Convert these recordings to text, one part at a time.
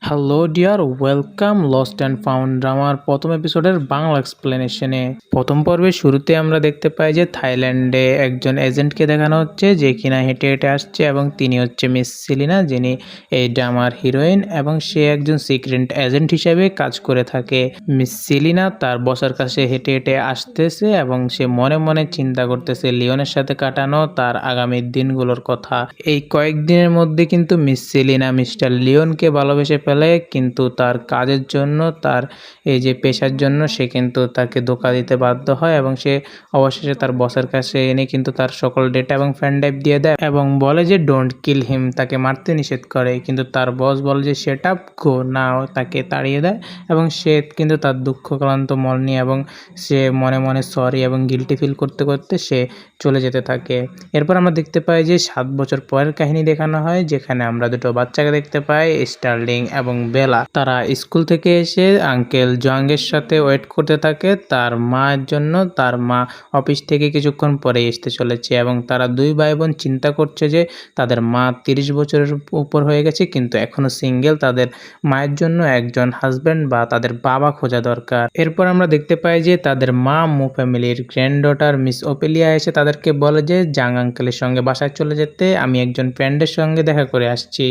Hello dear, welcome lost and found ড্রামার প্রথম এপিসোডের বাংলা এক্সপ্লেনেশনে। প্রথম পর্বের শুরুতে আমরা দেখতে পাই যে থাইল্যান্ডে একজন এজেন্টকে দেখানো হচ্ছে যে কিনা হেঁটে হেঁটে আসছে এবং তিনি হচ্ছে মিস সেলিনা, যিনি এই ড্রামার হিরোইন এবং সে একজন সিক্রেট এজেন্ট হিসেবে কাজ করে থাকে। মিস সেলিনা তার বসের কাছে হেঁটে হেঁটে আসতেছে এবং সে মনে মনে চিন্তা করতেছে লিওনের সাথে কাটানো তার আগামী দিনগুলোর কথা। এই কয়েকদিনের মধ্যে কিন্তু মিস সেলিনা মিস্টার লিওনকে ভালোবেসে ফেলে, কিন্তু তার কাজের জন্য, তার এই যে পেশার জন্য সে কিন্তু তাকে ধোঁকা দিতে বাধ্য হয় এবং সে অবশেষে তার বসের কাছে এনে কিন্তু তার সকল ডেটা এবং ফ্যান ড্রাইভ দিয়ে দেয় এবং বলে যে ডোন্ট কিল হিম, তাকে মারতে নিষেধ করে। কিন্তু তার বস বলে যে সেট আপ গো নাও, তাকে তাড়িয়ে দেয় এবং সে কিন্তু তার দুঃখক্লান্ত মন নিয়ে এবং সে মনে মনে সরি এবং গিল্টি ফিল করতে করতে সে চলে যেতে থাকে। এরপর আমরা দেখতে পাই যে 7 বছর পরের কাহিনী দেখানো হয়, যেখানে আমরা দুটো বাচ্চাকে দেখতে পাই, স্টার্লিং এবং বেলা। তারা স্কুল থেকে এসে আঙ্কেল জোয়াংয়ের সাথে ওয়েট করতে থাকে তার মায়ের জন্য। তার মা অফিস থেকে কিছুক্ষণ পরে আসতে চলেছে এবং তারা দুই ভাই বোন চিন্তা করছে যে তাদের মা 30 বছরের উপর হয়ে গেছে কিন্তু এখনো সিঙ্গেল, তাদের মায়ের জন্য একজন হাজব্যান্ড বা তাদের বাবা খোঁজা দরকার। এরপর আমরা দেখতে পাই যে তাদের মা মু ফ্যামিলির গ্র্যান্ড ডটার মিস ওপেলিয়া এসে তাদেরকে বলে যে জাং আঙ্কেলের সঙ্গে বাসায় চলে যেতে, আমি একজন ফ্রেন্ডের সঙ্গে দেখা করে আসছি।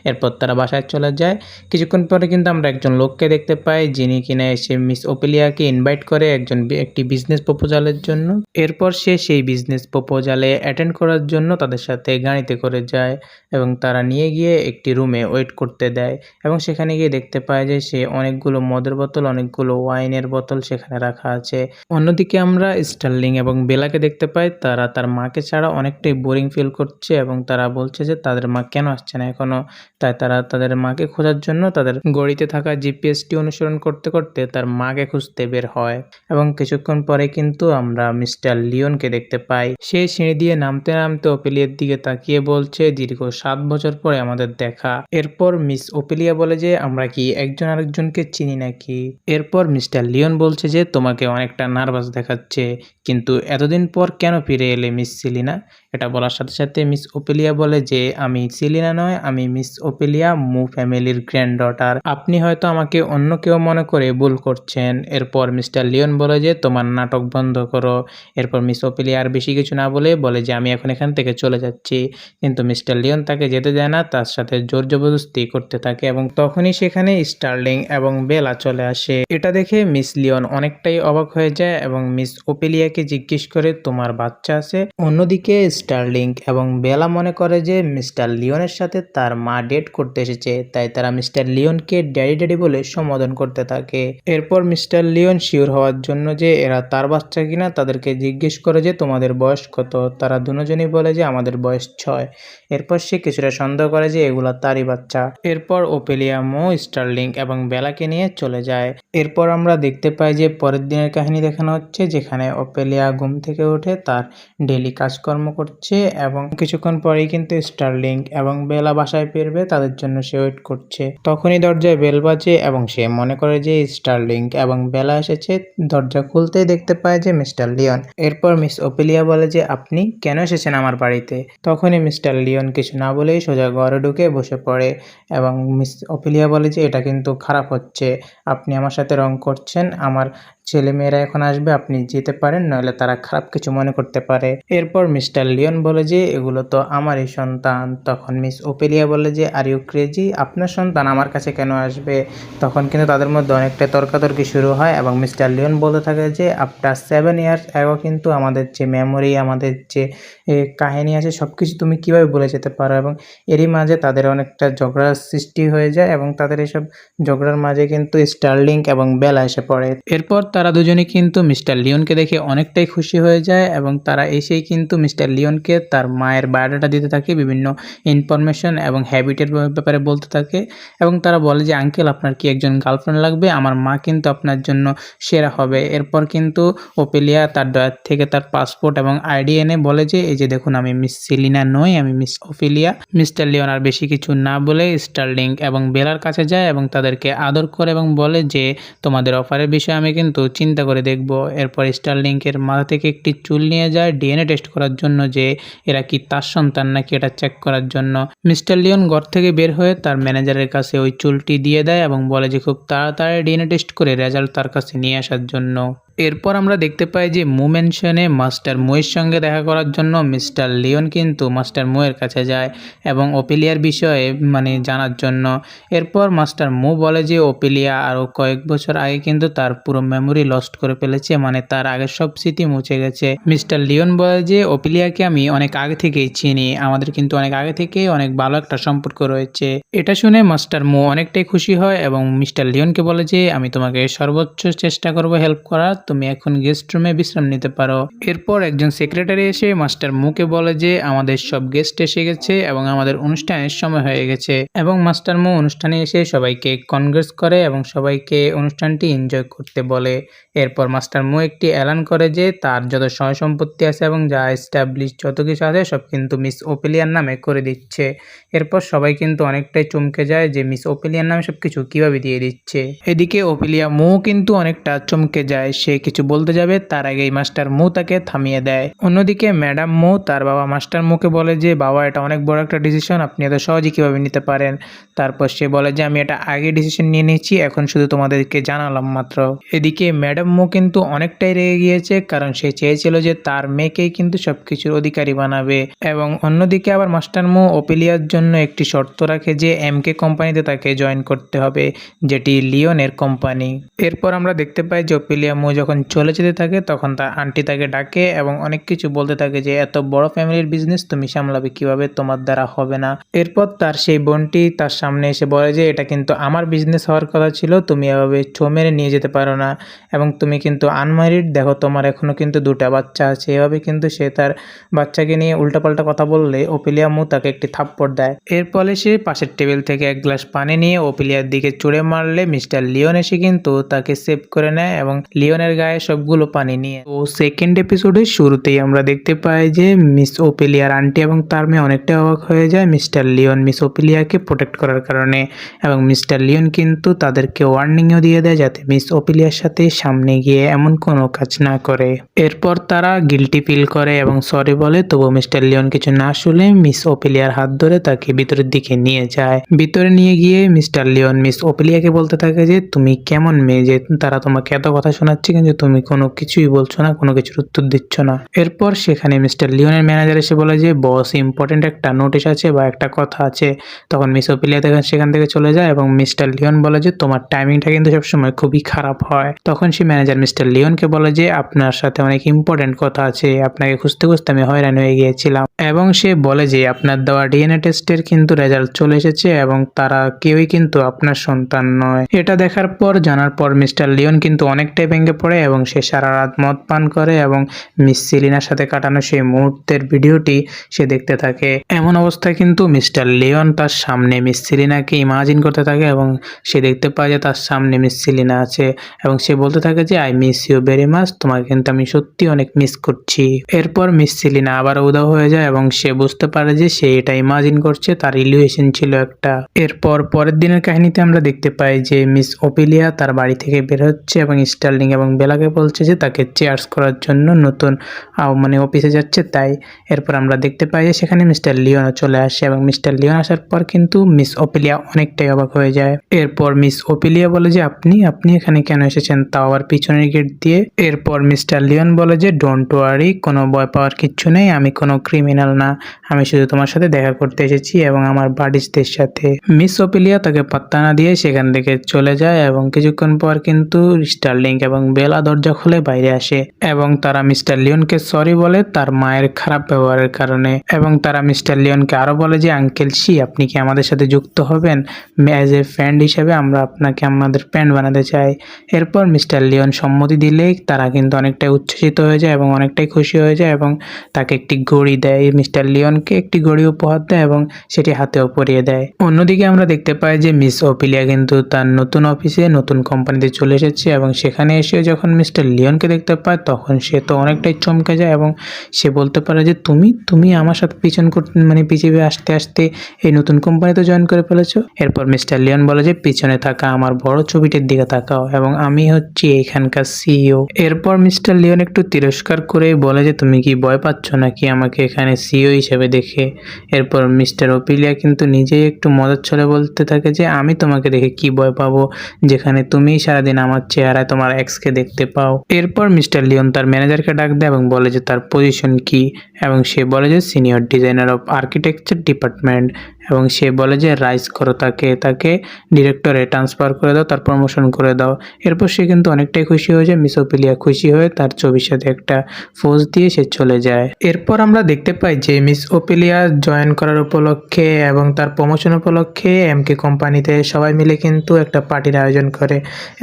এরপর তারা বাসায় চলে যায়। কিছুক্ষণ পরে কিন্তু আমরা একজন লোককে দেখতে পাই যিনি কিনা এসে মিস ওপেলিয়াকে ইনভাইট করে একটি বিজনেস প্রপোজালের জন্য। এরপর সে সেই বিজনেস প্রপোজালে অ্যাটেন্ড করার জন্য তাদের সাথে গাড়িতে করে যায় এবং তারা নিয়ে গিয়ে একটি রুমে ওয়েট করতে দেয় এবং সেখানে গিয়ে দেখতে পায় যে সে অনেকগুলো মদের বোতল, অনেকগুলো ওয়াইনের বোতল সেখানে রাখা আছে। অন্যদিকে আমরা স্টার্লিং এবং বেলাকে দেখতে পাই, তারা তার মাকে ছাড়া অনেকটাই বোরিং ফিল করছে এবং তারা বলছে যে তাদের মা কেন আসছে না এখনো। তাই তারা তাদের মাকে খোঁজার জন্য তাদের গড়িতে থাকা জিপিএসটি অনুসরণ করতে করতে তার মাকে খুঁজতে বের হয় এবং কিছুক্ষণ পরে কিন্তু আমরা মিস্টার লিওনকে দেখতে পাই। সে সিঁড়ি দিয়ে নামতে নামতে ওপেলিয়ার দিকে তাকিয়ে বলছে দীর্ঘ 7 বছর পরে আমাদের দেখা। এরপর মিস ওপেলিয়া বলে যে আমরা কি একজন আরেকজনকে চিনি নাকি। এরপর মিস্টার লিওন বলছে যে তোমাকে অনেকটা নার্ভাস দেখাচ্ছে, কিন্তু এতদিন পর কেন ফিরে এলে মিস সেলিনা। এটা বলার সাথে সাথে মিস ওপেলিয়া বলে যে আমি সেলিনা নয়, আমি মিস ওপেলিয়া, মু ফ্যামিলির গ্র্যান্ড ডটার। আপনি হয়তো আমাকে অন্য কেউ মনে করে ভুল করছেন। এরপর মিস্টার লিওন বলে যে তোমার নাটক বন্ধ করো। এরপর মিস ওপেলিয়া আর বেশি কিছু না বলে যে আমি এখন এখান থেকে চলে যাচ্ছি, কিন্তু মিস্টার লিওন তাকে যেতে দেয় না, তার সাথে জোর জবরদস্তি করতে থাকে এবং তখনই সেখানে স্টার্লিং এবং বেলা চলে আসে। এটা দেখে মিস লিওন অনেকটাই অবাক হয়ে যায় এবং মিস ওপেলিয়াকে জিজ্ঞেস করে তোমার বাচ্চা আছে। অন্যদিকে স্টার্লিং এবং বেলা মনে করে যে মিস্টার লিওনের সাথে তার মা ডেট করতে এসেছে, তাই তারা মিস্টার লিওনকে ড্যাডি ড্যাডি বলে সম্বোধন করতে থাকে। এরপর মিস্টার লিওন শিওর হওয়ার জন্য যে এরা তার বাচ্চা কিনা তাদেরকে জিজ্ঞেস করে যে তোমাদের বয়স কত। তারা দুজনই বলে যে আমাদের বয়স 6। এরপর সে কিছুটা সন্দেহ করে যে এগুলা তারই বাচ্চা। এরপর ওপেলিয়া, মো, স্টার্লিং এবং বেলাকে নিয়ে চলে যায়। এরপর আমরা দেখতে পাই যে পরের দিনের কাহিনী দেখানো হচ্ছে, যেখানে ওপেলিয়া ঘুম থেকে উঠে তার ডেলি কাজকর্ম করছে এবং কিছুক্ষণ পরেই কিন্তু স্টার্লিং এবং বেলা বাসায় ফিরবে, তাদের জন্য সে ওয়েট করছে। তখনই দরজায় বেল বাজে এবং সে মনে করে যে স্টার্লিং এবং বেলা এসেছে। দরজা খুলতেই দেখতে পায় যে মিস্টার লিওন। এরপর মিস ওপেলিয়া বলে যে আপনি কেন এসেছেন আমার বাড়িতে। তখনই মিস্টার লিওন কিছু না বলেই সোজা ঘরে ঢুকে বসে পড়ে এবং মিস ওপেলিয়া বলে যে এটা কিন্তু খারাপ হচ্ছে, আপনি আমার সাথে রং করছেন, আমার ছেলেমেয়েরা এখন আসবে, আপনি যেতে পারেন, নইলে তারা খারাপ কিছু মনে করতে পারে। এরপর মিস্টার লিওন বলে যে এগুলো তো আমারই সন্তান। তখন মিস ওপেলিয়া বলে যে আর ইউ ক্রেজি, আপনার সন্তান আমার কাছে কেন আসবে। তখন কিন্তু তাদের মধ্যে অনেকটা তর্কাতর্কি শুরু হয় এবং মিস্টার লিওন বলতে থাকে যে আফটার 7 ইয়ার্স অ্যাগো কিন্তু আমাদের যে মেমোরি, আমাদের যে কাহিনী আছে সবকিছু তুমি কিভাবে ভুলে যেতে পারো। এবং এরই মাঝে তাদের অনেকটা ঝগড়ার সৃষ্টি হয়ে যায় এবং তাদের এসব ঝগড়ার মাঝে কিন্তু স্টার্লিং এবং বেলা এসে পড়ে। এরপর তারা দুজনে কিন্তু মিস্টার লিওনকে দেখে অনেকটাই খুশি হয়ে যায় এবং তারা এসেই কিন্তু মিস্টার লিওনকে তার মায়ের বায়োডাটা দিতে থাকে, বিভিন্ন ইনফরমেশন এবং হ্যাবিটের ব্যাপারে বলতে থাকে এবং তারা বলে যে আঙ্কেল আপনার কি একজন গার্লফ্রেন্ড লাগবে, আমার মা কিন্তু আপনার জন্য সেরা হবে। এরপর কিন্তু ওপেলিয়া তার ড্রয়ার থেকে তার পাসপোর্ট এবং আইডি এনে বলে যে এই যে দেখুন আমি মিস সেলিনা নই, আমি মিস ওপেলিয়া। মিস্টার লিওন আর বেশি কিছু না বলে স্টার্লিং এবং বেলার কাছে যায় এবং তাদেরকে আদর করে এবং বলে যে তোমাদের অফারের বিষয়ে আমি কিন্তু চিন্তা করে দেখব। এরপর স্টার্লিংকের মাথা থেকে একটি চুল নিয়ে যায় ডিএনএ টেস্ট করার জন্য যে এরা কি তার সন্তান নাকি, এটা চেক করার জন্য। মিস্টার লিওন ঘর থেকে বের হয়ে তার ম্যানেজারের কাছে কাছে ওই চুলটি দিয়ে দেয় এবং বলে যে খুব তাড়াতাড়ি ডিএনএ টেস্ট করে রেজাল্ট তার কাছে নিয়ে আসার জন্য। এরপর আমরা দেখতে পাই যে মু ম্যানশনে মাস্টার মুয়ের সঙ্গে দেখা করার জন্য মিস্টার লিওন কিন্তু মাস্টার মুয়ের কাছে যায় এবং ওপিলিয়ার বিষয়ে জানার জন্য। এরপর মাস্টার মু বলে যে ওপিলিয়া আরও কয়েক বছর আগে কিন্তু তার পুরো মেমোরি লস্ট করে ফেলেছে, তার আগের সব স্মৃতি মুছে গেছে। মিস্টার লিওন বলে যে ওপিলিয়াকে আমি অনেক আগে থেকেই চিনি, আমাদের কিন্তু অনেক আগে থেকেই অনেক ভালো একটা সম্পর্ক রয়েছে। এটা শুনে মাস্টার মু অনেকটাই খুশি হয় এবং মিস্টার লিওনকে বলে যে আমি তোমাকে সর্বোচ্চ চেষ্টা করব হেল্প করার, তুমি এখন গেস্ট রুমে বিশ্রাম নিতে পারো। এরপর একজন সেক্রেটারি এসে মাস্টার মুকে বলে যে আমাদের সব গেস্ট এসে গেছে এবং আমাদের অনুষ্ঠানের সময় হয়ে গেছে, এবং মাস্টার মু অনুষ্ঠানে এসে সবাইকে কনগ্রেস করে এবং সবাইকে অনুষ্ঠানটি এনজয় করতে বলে। এরপর মাস্টার মু একটি এলান করে যে তার যত সয় সম্পত্তি আছে এবং যা এস্টাবলিশ যত কিছু আছে সব কিন্তু মিস ওপিলিয়ার নামে করে দিচ্ছে। এরপর সবাই কিন্তু অনেকটাই চমকে যায় যে মিস ওপিলিয়ার নামে সবকিছু কিভাবে দিয়ে দিচ্ছে। এদিকে ওপিলিয়া মু কিন্তু অনেকটা চমকে যায়, সে কিছু বলতে যাবে তার আগেই মাস্টার মু তাকে থামিয়ে দেয়। অন্যদিকে ম্যাডাম মু তার বাবা মাস্টার মুকে বলে যে বাবা এটা অনেক বড় একটা ডিসিশন, আপনি এত সহজে কিভাবে নিতে পারেন। তারপর সে বলে যে আমি এটা আগে ডিসিশন নিয়ে নিয়েছি, এখন শুধু তোমাদেরকে জানালাম মাত্র। এদিকে ম্যাডাম মু কিন্তু অনেকটাই রেগে গিয়েছে, কারণ সে চেয়েছিল যে তার মেয়েকেই কিন্তু সবকিছুর অধিকারী বানাবে। এবং অন্যদিকে আবার মাস্টার মু ওপিলিয়ার জন্য একটি শর্ত রাখে যে এমকে কোম্পানিতে তাকে জয়েন করতে হবে, যেটি লিওনের কোম্পানি। এরপর আমরা দেখতে পাই যে ওপিলিয়া মু যখন চলে যেতে থাকে তখন তার আন্টি তাকে ডাকে এবং অনেক কিছু বলতে থাকে যে এত বড় ফ্যামিলির বিজনেস তুমি সামলাবে কিভাবে, তোমার দ্বারা হবে না। এরপর তার সেই বোনটি তার সামনে এসে বলে যে এটা কিন্তু আমার বিজনেস হওয়ার কথা ছিল, তুমি এভাবে ছো মেরে নিয়ে যেতে পারো না, এবং তুমি কিন্তু আনম্যারিড, দেখো তোমার এখনো কিন্তু 2টা বাচ্চা আছে। এভাবে কিন্তু সে তার বাচ্চাকে নিয়ে উল্টাপাল্টা কথা বললে ওপিলিয়া মু তাকে একটি থাপ্পড় দেয়। এর ফলে সে পাশের টেবিল থেকে এক গ্লাস পানি নিয়ে ওপিলিয়ার দিকে ছুঁড়ে মারলে মিস্টার লিওন এসে কিন্তু তাকে সেভ করে নেয় এবং লিওনের গায়ে সবগুলো পানি নিয়ে। তো সেকেন্ড এপিসোডের শুরুতেই আমরা দেখতে পাই যে মিস ওপিলিয়ার আন্টি এবং তার মেয়ে অনেকটা অবাক হয়ে যায় মিস্টার লিওন মিস ওপিলিয়াকে প্রোটেক্ট করার কারণে, এবং মিস্টার লিওন কিন্তু তাদেরকে ওয়ার্নিংও দিয়ে দেয় যাতে মিস ওপিলিয়ার সাথে সামনে গিয়ে এমন কোনো কাজ না করে। এরপর তারা গিল্টি ফিল করে এবং সরি বলে, তবু মিস্টার লিওন কিছু না শুনে মিস ওপিলিয়ার হাত ধরে তাকে ভিতরের দিকে নিয়ে যায়। ভিতরে নিয়ে গিয়ে মিস্টার লিওন মিস ওপিলিয়াকে বলতে থাকে যে তুমি কেমন মেয়ে যে তারা তোমাকে এত কথা শোনাচ্ছে কিন্তু তুমি কোনো কিছুই বলছো না, কোনো কিছুর উত্তর দিচ্ছ না। এরপর সেখানে মিস্টার লিওনের ম্যানেজার এসে বলে যে বস ইম্পর্টেন্ট একটা নোটিশ আছে বা একটা কথা আছে। তখন মিস ওপিলিয়া সেখান থেকে চলে যায় এবং মিস্টার লিওন বলে যে তোমার টাইমিংটা কিন্তু সবসময় খুবই খারাপ হয়। তখন সে ম্যানেজার মিস্টার লিওনকে বলে যে আপনার সাথে অনেক ইম্পর্টেন্ট কথা আছে, আপনাকে খুঁজতে খুঁজতে আমি হয়রান হয়ে গিয়েছিলাম। এবং সে বলে যে আপনার দেওয়া ডিএনএ টেস্টের কিন্তু রেজাল্ট চলে এসেছে এবং তারা কেউই কিন্তু আপনার সন্তান নয়। এটা দেখার পর জানার পর মিস্টার লিওন কিন্তু অনেকটাই ভেঙে পড়ে এবং সে সারা রাত মদ পান করে এবং মিস সেলিনার সাথে কাটানো সেই মুহূর্তের ভিডিওটি সে দেখতে থাকে। এমন অবস্থায় কিন্তু মিস্টার লিওন তার সামনে মিস সেলিনাকে ইমাজিন করতে থাকে এবং সে দেখতে পায় যে তার সামনে মিস সেলিনা আছে এবং সে বলতে থাকে যে I miss you very much, তোমাকে কিন্তু আমি সত্যি অনেক মিস করছি। এরপর মিস সেলিনা আবার উধাও হয়ে যায় এবং সে বুঝতে পারে যে সে এটা ইমাজিন করছে, তার ইলিউশন ছিল একটা। এরপর পরের দিনের কাহিনীতে আমরা দেখতে পাই যে মিস ওপিলিয়া তার বাড়ি থেকে বের হচ্ছে এবং স্টার্লিং এবং বেলাকে বলছে যে তাকে চেয়ার্স করার জন্য নতুন অফিসে যাচ্ছে তাই। এরপর আমরা দেখতে পাই যে সেখানে মিস্টার লিওনও চলে আসে এবং মিস্টার লিওন আসার পর কিন্তু মিস ওপিলিয়া অনেকটাই অবাক হয়ে যায়। এরপর মিস ওপিলিয়া বলে যে আপনি এখানে কেন এসেছেন, তাও আবার পিছনের গেট দিয়ে। এরপর মিস্টার লিওন বলে যে ডোন্ট ওয়ারি, কোনো ভয় পাওয়ার কিচ্ছু নেই, আমি কোনো ক্রিমিনাল না, আমি শুধু তোমার সাথে দেখা করতে এসেছি এবং আমার বাডিসদের সাথে। মিস ওপিলিয়া তাকে পাত্তা না দিয়ে সেখান থেকে চলে যায় এবং কিছুক্ষণ পর কিন্তু স্টার্লিং এবং বেলা দরজা খুলে বাইরে আসে এবং তারা মিস্টার লিওনকে সরি বলে তার মায়ের খারাপ ব্যবহারের কারণে, এবং তারা মিস্টার লিওনকে আরো বলে যে আঙ্কেল শি আপনি কি আমাদের সাথে যুক্ত হবেন, অ্যাজ এ ফ্রেন্ড হিসেবে আমরা আপনাকে আমাদের ফ্রেন্ড বানাতে চাই। এরপর মিস্টার লিওন সম্মতি দিলে তারা কিন্তু অনেকটাই উচ্ছ্বসিত হয়ে যায় এবং অনেকটাই খুশি হয়ে যায় এবং তাকে একটি ঘড়ি দেয়, মিস্টার লিওনকে একটি ঘড়ি উপহার দেয় এবং সেটি হাতেও পরিয়ে দেয়। অন্যদিকে আমরা দেখতে পাই যে মিস ওপিলিয়া কিন্তু তার নতুন অফিসে নতুন কোম্পানিতে চলে এসেছে এবং সেখানে এসে যখন যখন মিস্টার লিওনকে দেখতে পায় তখন সে তো অনেকটাই চমকে যায় এবং সে বলতে পারে যে তুমি আমার সাথে পিছিয়ে আসতে আসতে এই নতুন কোম্পানিতে জয়েন করে ফেলেছো। এরপর মিস্টার লিওন বলে যে পিছনে থাকা আমার বড় ছবিটির দিকে তাকাও এবং আমি হচ্ছি এখানকার সিইও। এরপর মিস্টার লিওন একটু তিরস্কার করে বলে যে তুমি কি ভয় পাচ্ছ নাকি আমাকে এখানে সিইও হিসেবে দেখে। এরপর মিস্টার ওপিলিয়া কিন্তু নিজেই একটু মজার ছলে বলতে থাকে যে আমি তোমাকে দেখে কি ভয় পাবো যেখানে তুমি সারাদিন আমার চেহারায় তোমার এক্সকে দেখতে পাও। এরপর মিস্টার লিওন তার ম্যানেজারকে ডাক দেয় এবং বলে যে তার পজিশন কি এবং সে বলে যে senior designer of architecture department এবং সে বলে যে রাইজ করো তাকে ডিরেক্টরে ট্রান্সফার করে দাও, তার প্রমোশন করে দাও। এরপর সে কিন্তু অনেকটাই খুশি হয়ে যায়। মিস ওপিলিয়া খুশি হয়ে তার ছবির সাথে একটা পোজ দিয়ে সে চলে যায়। এরপর আমরা দেখতে পাই যে মিস ওপিলিয়া জয়েন করার উপলক্ষে এবং তার প্রমোশন উপলক্ষে এমকে কোম্পানিতে সবাই মিলে কিন্তু একটা পার্টির আয়োজন করে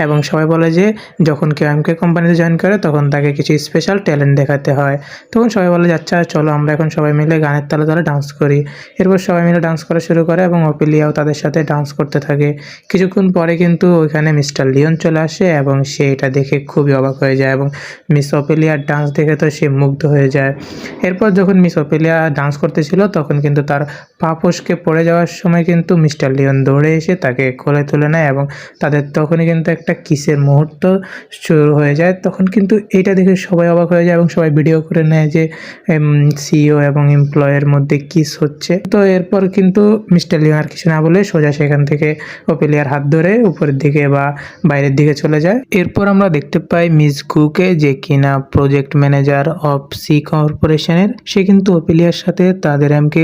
এবং সবাই বলে যে যখন কেউ এমকে কোম্পানিতে জয়েন করে তখন তাকে কিছু স্পেশাল ট্যালেন্ট দেখাতে হয়। তখন সবাই বলে যে আচ্ছা চলো আমরা এখন সবাই মিলে গানের তালে তালে ডান্স করি। এরপর সবাই মিলে ডান্স করা শুরু করে এবং ওপিলিয়াও তাদের সাথে ডান্স করতে থাকে। কিছুক্ষণ পরে কিন্তু ওইখানে মিস্টার লিওন চলে আসে এবং সে এটা দেখে খুবই অবাক হয়ে যায় এবং মিস ওপিলিয়ার ডান্স দেখে তো সে মুগ্ধ হয়ে যায়। এরপর যখন মিস ওপিলিয়া ডান্স করতেছিল তখন কিন্তু তার পা ফসকে পড়ে যাওয়ার সময় কিন্তু মিস্টার লিওন দৌড়ে এসে তাকে কোলে তুলে নেয় এবং তাদের তখনই কিন্তু একটা কিসের মুহূর্ত শুরু হয়ে যায়। তখন কিন্তু এটা দেখে সবাই অবাক হয়ে যায় এবং সবাই ভিডিও করে নেয় যে সিইও এবং এমপ্লয়ের মধ্যে কিস হচ্ছে। তো এরপর কিন্তু মিস্টার লিওন আর কিছু না বলে সোজা সেখান থেকে ওপিলিয়ার হাত ধরে উপরের দিকে বা বাইরের দিকে চলে যায়। এরপর আমরা দেখতে পাই মিস গুকে যে কিনা প্রজেক্ট ম্যানেজার অফ সি কর্পোরেশনের। সে কিন্তু ওপিলিয়ার সাথে তাদের এমকে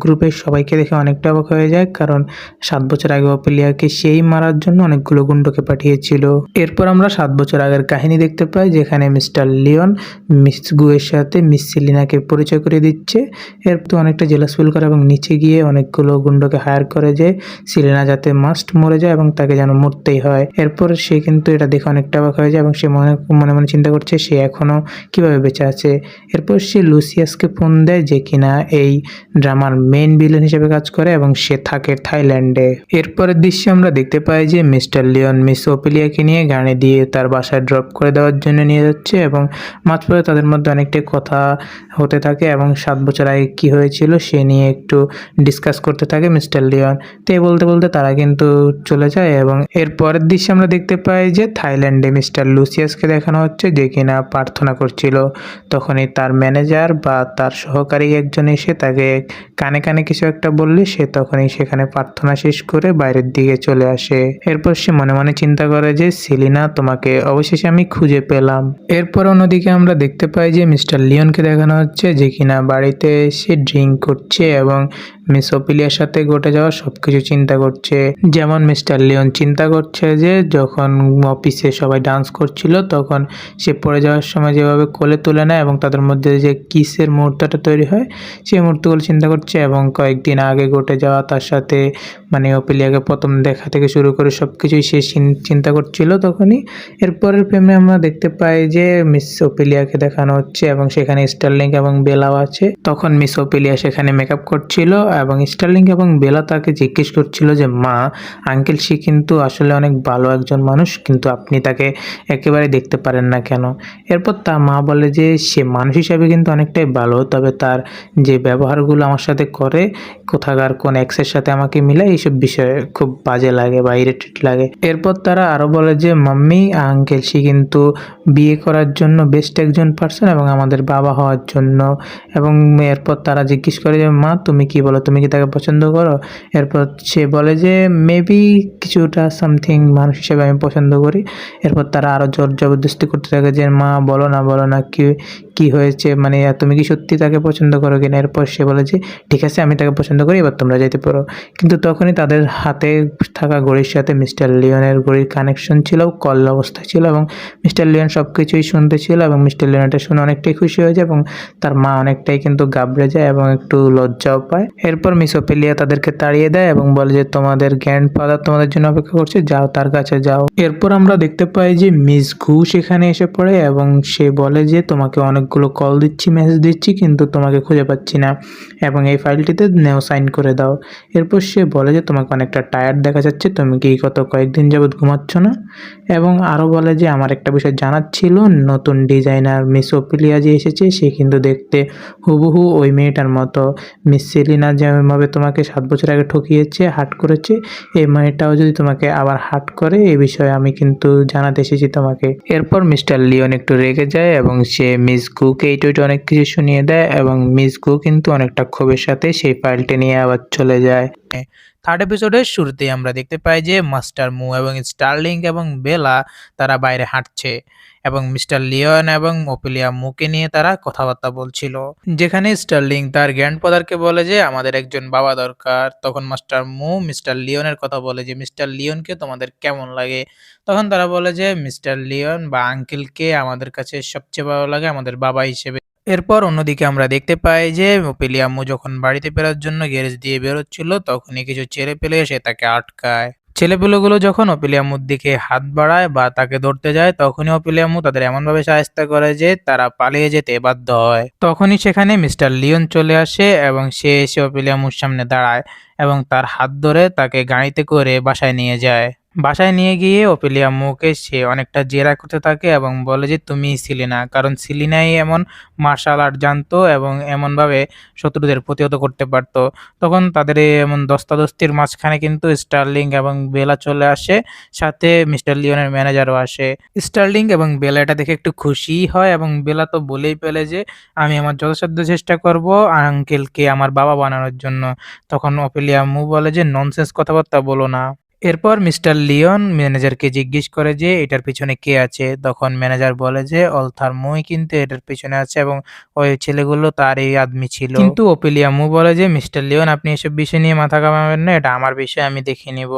গ্রুপের সবাইকে দেখে অনেকটা অবাক হয়ে যায়, কারণ 7 বছর আগে ওপিলিয়াকে সেই মারার জন্য অনেকগুলো গুন্ডকে পাঠিয়েছিল। এরপর আমরা 7 বছর আগের কাহিনী দেখতে পাই যেখানে মিস্টার লিওন মিস গুয়ের সাথে মিস সেলিনাকে পরিচয় করে দিচ্ছে। এরপর অনেকটা জেলাস ফিল করে এবং নিচে গিয়ে অনেকগুলো গুন্ডকে হায়ার করে যে সেলিনা যাতে মাস্ট মরে যায় এবং তাকে যেন মরতেই হয়। এরপর সে কিন্তু এটা দেখে অনেকটা অবাক হয়ে যায় এবং সে মনে মনে চিন্তা করছে সে এখনো কিভাবে বেঁচে আছে। এরপর সে লুসিয়াসকে ফোন দেয় যে কিনা এই ড্রামার মেইন ভিলেন হিসেবে কাজ করে এবং সে থাকে থাইল্যান্ডে। এরপরের দৃশ্যে আমরা দেখতে পাই যে মিস্টার লিওন মিস ওপিলিয়াকে নিয়ে গাড়ি দিয়ে তার বাসায় ড্রপ করে দেওয়ার জন্য নিয়ে যাচ্ছে এবং মাঝপথে তাদের মধ্যে অনেকটাই কথা হতে থাকে এবং 7 বছর আগে কি হয়েছিল সে নিয়ে একটু ডিসকাস করতে থাকে মিস্টার লিওন। তো এই বলতে বলতে তারা কিন্তু চলে যায় এবং এর পরের দৃশ্যে আমরা দেখতে পাই যে থাইল্যান্ডে মিস্টার লুসিয়াসকে দেখানো হচ্ছে যে কিনা প্রার্থনা করছিল। তখনই তার ম্যানেজার বা তার সহকারী একজন এসে তাকে কানে কানে কিছু একটা বললে সে তখনই সেখানে প্রার্থনা শেষ করে বাইরের দিকে চলে আসে। এরপর সে মনে মনে চিন্তা করে যে সেলিনা তোমাকে অবশেষে আমি খুঁজে পেলাম। এরপর অন্যদিকে আমরা দেখতে পাই যে মিস্টার লিওনকে দেখানো হচ্ছে যে কিনা বাড়িতে এসে ড্রিঙ্ক করছে এবং মিস ওপিলিয়ার সাথে ঘটে যাওয়া সবকিছু চিন্তা করছে। যেমন মিস্টার লিওন চিন্তা করছে যে যখন অফিসে সবাই ডান্স করছিল তখন সে পড়ে যাওয়ার সময় যেভাবে কোলে তুলে নেয় এবং তাদের মধ্যে যে কিসের মুহূর্তটা তৈরি হয় সেই মুহূর্তগুলো চিন্তা করছে এবং কয়েকদিন আগে ঘটে যাওয়া তার সাথে ওপিলিয়াকে প্রথম দেখা থেকে শুরু করে সব কিছুই সে চিন্তা করছিল তখনই। এরপরের ফ্রেমে আমরা দেখতে পাই যে মিস ওপিলিয়াকে দেখানো হচ্ছে এবং সেখানে স্টার্লিং এবং বেলাও আছে। তখন মিস ওপিলিয়া সেখানে মেকআপ করছিল এবং স্টার্লিং এবং বেলা তাকে জিজ্ঞেস করছিল যে মা আঙ্কেল সে কিন্তু আসলে অনেক ভালো একজন মানুষ, কিন্তু আপনি তাকে একেবারে দেখতে পারেন না কেন? এরপর তার মা বলে যে সে মানুষ হিসাবে কিন্তু অনেকটাই ভালো, তবে তার যে ব্যবহারগুলো আমার সাথে করে কোথাকার কোন এক্সের সাথে আমাকে মিলায় এইসব বিষয়ে খুব বাজে লাগে বা ইরিটেট লাগে। এরপর তারা আরো বলে যে মাম্মি আঙ্কেল সে কিন্তু বিয়ে করার জন্য বেস্ট একজন পার্সন এবং আমাদের বাবা হওয়ার জন্য। এবং এরপর তারা জিজ্ঞেস করে যে মা তুমি কি বলো, তুমি কি তাকে পছন্দ করো? এরপর সে বলে যে মেবি কিছুটা সামথিং মানুষ হিসেবে আমি পছন্দ করি। এরপর তারা আরো জোর জবরদস্তি করতে থাকে যে মা বলো না কি হয়েছে, তুমি কি সত্যি তাকে পছন্দ করো কিনা? এরপর সে বলে যে ঠিক আছে আমি তাকে পছন্দ করি, এবার তোমরা যেতে পারো। কিন্তু তখনই তাদের হাতে থাকা ঘড়ির সাথে মিস্টার লিওনের ঘড়ির কানেকশন ছিল, কল অবস্থায় ছিল এবং মিস্টার লিওন সব কিছুই শুনতেছিল এবং মিস্টার লিওন এটা শুনে অনেকটাই খুশি হয়ে যায় এবং তার মা অনেকটাই কিন্তু ঘাবড়ে যায় এবং একটু লজ্জাও পায়। এরপর মিস ওপিলিয়া তাদেরকে তাড়িয়ে দেয় এবং বলে যে তোমাদের গ্র্যান্ডফাদার তোমাদের জন্য অপেক্ষা করছে, যাও তার কাছে যাও। এরপর আমরা দেখতে পাই যে মিস ঘু সেখানে এসে পড়ে এবং সে বলে যে তোমাকে অনেক অনেকগুলো কল দিচ্ছি, মেসেজ দিচ্ছি কিন্তু তোমাকে খুঁজে পাচ্ছি না এবং এই ফাইলটিতে নেও সাইন করে দাও। এরপর সে বলে যে তোমাকে অনেকটা টায়ার্ড দেখা যাচ্ছে, তুমি কি গত কয়েকদিন যাবৎ ঘুমাচ্ছ না? এবং আরও বলে যে আমার একটা বিষয় জানার ছিল, নতুন ডিজাইনার মিস ওপিলিয়া যে এসেছে সে কিন্তু দেখতে হুবহু ওই মেয়েটার মতো। মিস সেলিনা যেভাবে তোমাকে 7 বছর আগে ঠকিয়েছে, হার্ট করেছে, এই মেয়েটাও যদি তোমাকে আবার হার্ট করে এই বিষয়ে আমি কিন্তু জানাতে এসেছি তোমাকে। এরপর মিস্টার লিওন একটু রেগে যায় এবং সে মিস গুকে এইটা অনেক কিছু শুনিয়ে দেয় এবং মিস গু কিন্তু অনেকটা ক্ষোভের সাথে সেই ফাইলটি নিয়ে আবার চলে যায়। থার্ড এপিসোডের শুরুতেই আমরা দেখতে পাই যে মাস্টার মু এবং স্টার্লিং এবং বেলা তারা বাইরে হাঁটছে এবং মিস্টার লিওন এবং ওপিলিয়া মুকে নিয়ে তারা কথাবার্তা বলছিল, যেখানে স্টার্লিং তার গ্র্যান্ডফাদারকে বলে যে আমাদের একজন বাবা দরকার। তখন মাস্টার মু মিস্টার লিওনের কথা বলে যে মিস্টার লিওনকে তোমাদের কেমন লাগে। তখন তারা বলে যে মিস্টার লিওন বা আঙ্কেলকে আমাদের কাছে সবচেয়ে ভালো লাগে আমাদের বাবা হিসেবে। এরপর অন্যদিকে আমরা দেখতে পাই যে ওপিলিয়া আম্মু যখন বাড়িতে ফেরার জন্য গ্যারেজ দিয়ে বেরোচ্ছিল তখনই কিছু ছেলেপেলে এসে তাকে আটকায়। ছেলেপেলেগুলো যখন ওপিলিয়া আম্মুর দিকে হাত বাড়ায় বা তাকে ধরতে যায় তখনই ওপিলিয়া আম্মু তাদের এমনভাবে শায়েস্তা করে যে তারা পালিয়ে যেতে বাধ্য হয়। তখনই সেখানে মিস্টার লিওন চলে আসে এবং সে এসে ওপিলিয়া আম্মুর সামনে দাঁড়ায় এবং তার হাত ধরে তাকে গাড়িতে করে বাসায় নিয়ে যায়। বাসায় নিয়ে গিয়ে ওপিলিয়া আম্মুকে সে অনেকটা জেরা করতে থাকে এবং বলে যে তুমিই ছিলে না, কারণ সিলিনাই এমন মার্শাল আর্ট জানতো এবং এমনভাবে শত্রুদের প্রতিহত করতে পারতো। তখন তাদের এই এমন ধস্তাধস্তির মাঝখানে কিন্তু স্টার্লিং এবং বেলা চলে আসে, সাথে মিস্টার লিওনের ম্যানেজারও আসে। স্টার্লিং এবং বেলা এটা দেখে একটু খুশিই হয় এবং বেলা তো বলেই ফেলে যে আমি আমার যথাসাধ্য চেষ্টা করব আঙ্কেলকে আমার বাবা বানানোর জন্য। তখন ওপিলিয়া আম্মু বলে যে ননসেন্স কথাবার্তা বলো না। এরপর মিস্টার লিওন ম্যানেজারকে জিজ্ঞেস করে যে এটার পিছনে কে আছে। তখন ম্যানেজার বলে যে অলথার মুই কিন্তু এটার পিছনে আছে এবং ওই ছেলেগুলো তারই আদমি ছিল। কিন্তু ওপিলিয়া মু বলে যে মিস্টার লিওন আপনি এসব বিষয় নিয়ে মাথা ঘামাবেন না, এটা আমার বিষয়, আমি দেখে নিব।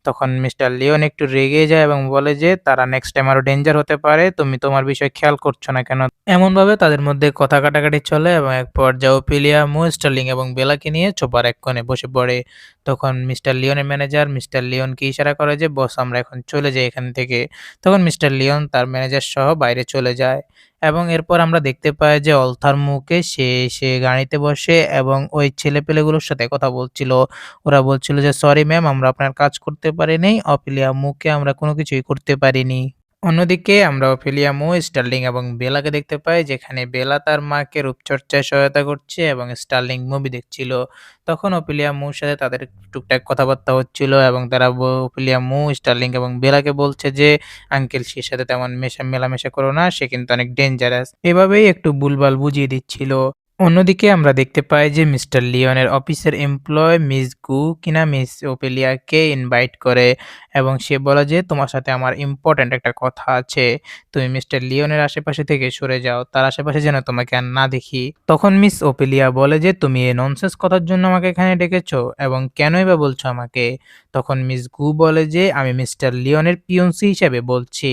তখন মিস্টার লিওন একটু রেগে যায় এবং বলে যে তারা নেক্সট টাইম আরো ডেঞ্জার হতে পারে, তুমি তোমার বিষয় খেয়াল করছো না কেন। এমনভাবে তাদের মধ্যে কথা কাটাকাটি চলে এবং এক পর্যায়ে ওপিলিয়া মু স্টার্লিং এবং বেলাকে নিয়ে চোপার এক কোণে বসে পড়ে। তখন মিস্টার লিওনের ম্যানেজার মিস্টার লিওনকে ইশারা করে যে বস আমরা এখন চলে যাই এখান থেকে। তখন মিস্টার লিওন তার ম্যানেজার সহ বাইরে চলে যায় এবং এরপর আমরা দেখতে পাই যে অলথার মুখে সে গাড়িতে বসে এবং ওই ছেলেপেলেগুলোর সাথে কথা বলছিল। ওরা বলছিল যে সরি ম্যাম, আমরা আপনার কাজ করতে পারিনি, অপিলিয়া মুখে আমরা কোনো কিছুই করতে পারিনি। অন্যদিকে আমরা অফেলিয়া মু, স্টার্লিং এবং বেলাকে দেখতে পাই, যেখানে বেলা তার মাকে রূপচর্চায় সহায়তা করছে এবং স্টার্লিং মুভি দেখছিল। তখন অফেলিয়া মুর সাথে তাদের টুকটাক কথাবার্তা হচ্ছিল এবং তারা অফেলিয়া মু, স্টার্লিং এবং বেলাকে বলছে যে আঙ্কেল সে সাথে তেমন মেলামেশা করো না, সে কিন্তু অনেক ডেঞ্জারাস। এভাবেই একটু ভুলভাল বুঝিয়ে দিচ্ছিল। অন্যদিকে আমরা দেখতে পাই যে মিস্টার লিওনের অফিসের এমপ্লয় মিস গু কিনা মিস ওপেলিয়াকে ইনভাইট করে এবং সে বলে যে তোমার সাথে আমার ইম্পর্ট্যান্ট একটা কথা আছে, তুমি মিস্টার লিওনের আশেপাশে থেকে সরে যাও, তার আশেপাশে যেন তোমাকে আর না দেখি। তখন মিস ওপেলিয়া বলে যে তুমি এই ননসেন্স কথার জন্য আমাকে এখানে ডেকেছো এবং কেনই বা বলছো আমাকে। তখন মিস গু বলে যে আমি মিস্টার লিওনের পিয়ন্সি হিসেবে বলছি।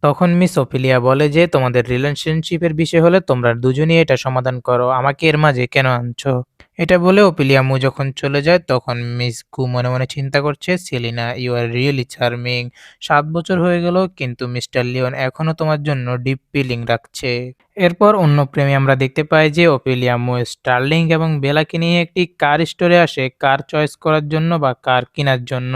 তখন মিস ওপিলিয়া বলে যে তোমাদের রিলেশনশিপের বিষয় হলে তোমরা দুজনই এটা সমাধান করো, আমাকে এর মাঝে কেন আনছো। এটা বলে ওপিলিয়া মু যখন চলে যায় তখন মিস গু মনে মনে চিন্তা করছে Selina you are really charming, 7 বছর হয়ে গেল কিন্তু মিস্টার লিওন এখনো তোমার জন্য ডিপ ফিলিং রাখছে। এরপর অন্য প্রেমে আমরা দেখতে পাই যে ওপিলিয়া মু স্টার্লিং এবং বেলাকে নিয়ে একটি কার স্টোরে আসে কার চয়েস করার জন্য বা কার কেনার জন্য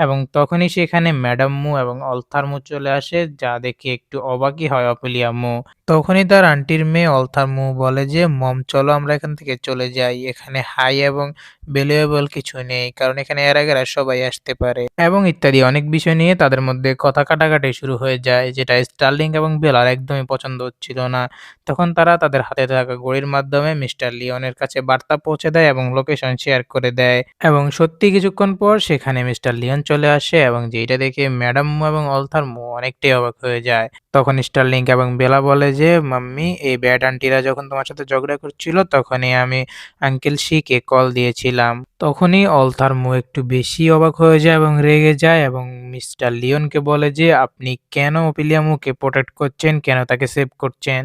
এবং তখনই সেখানে ম্যাডাম মু এবং অলথার মু চলে আসে, যা দেখে একটু অবাকই হয় অপিলিয়া মু। তখনই তার আন্টির মেয়ে অলথার মু বলে যে মম চলো আমরা এখান থেকে চলে যাই, এখানে হাই এবং ভ্যালুয়েবল কিছু নেই কারণ এখানে এর আগে সবাই আসতে পারে এবং ইত্যাদি অনেক বিষয় নিয়ে তাদের মধ্যে কথা কাটাকাটি শুরু হয়ে যায়, যেটা স্টার্লিং এবং বেলার একদমই পছন্দ হচ্ছিল না। তখন তারা তাদের হাতে থাকা ঘড়ির মাধ্যমে মিস্টার লিওনের কাছে বার্তা পৌঁছে দেয় এবং লোকেশন শেয়ার করে দেয় এবং সত্যি কিছুক্ষণ পর সেখানে মিস্টার লিওন চলে আসে এবং যেটা দেখে ম্যাডাম মু এবং অলথার মু অনেকটাই অবাক হয়ে যায়। তখন স্টার্লিং এবং বেলা বলে যে মাম্মি এই ব্যাড আন্টিরা যখন তোমার সাথে ঝগড়া করছিল তখনই আমি আঙ্কেল শিকে কল দিয়েছিলাম। তখনই অলথার মু একটু বেশি অবাক হয়ে যায় এবং রেগে যায় এবং মিস্টার লিওনকে বলে যে আপনি কেন ওপিলিয়ামুকে প্রোটেক্ট করছেন, কেন তাকে সেভ করছেন।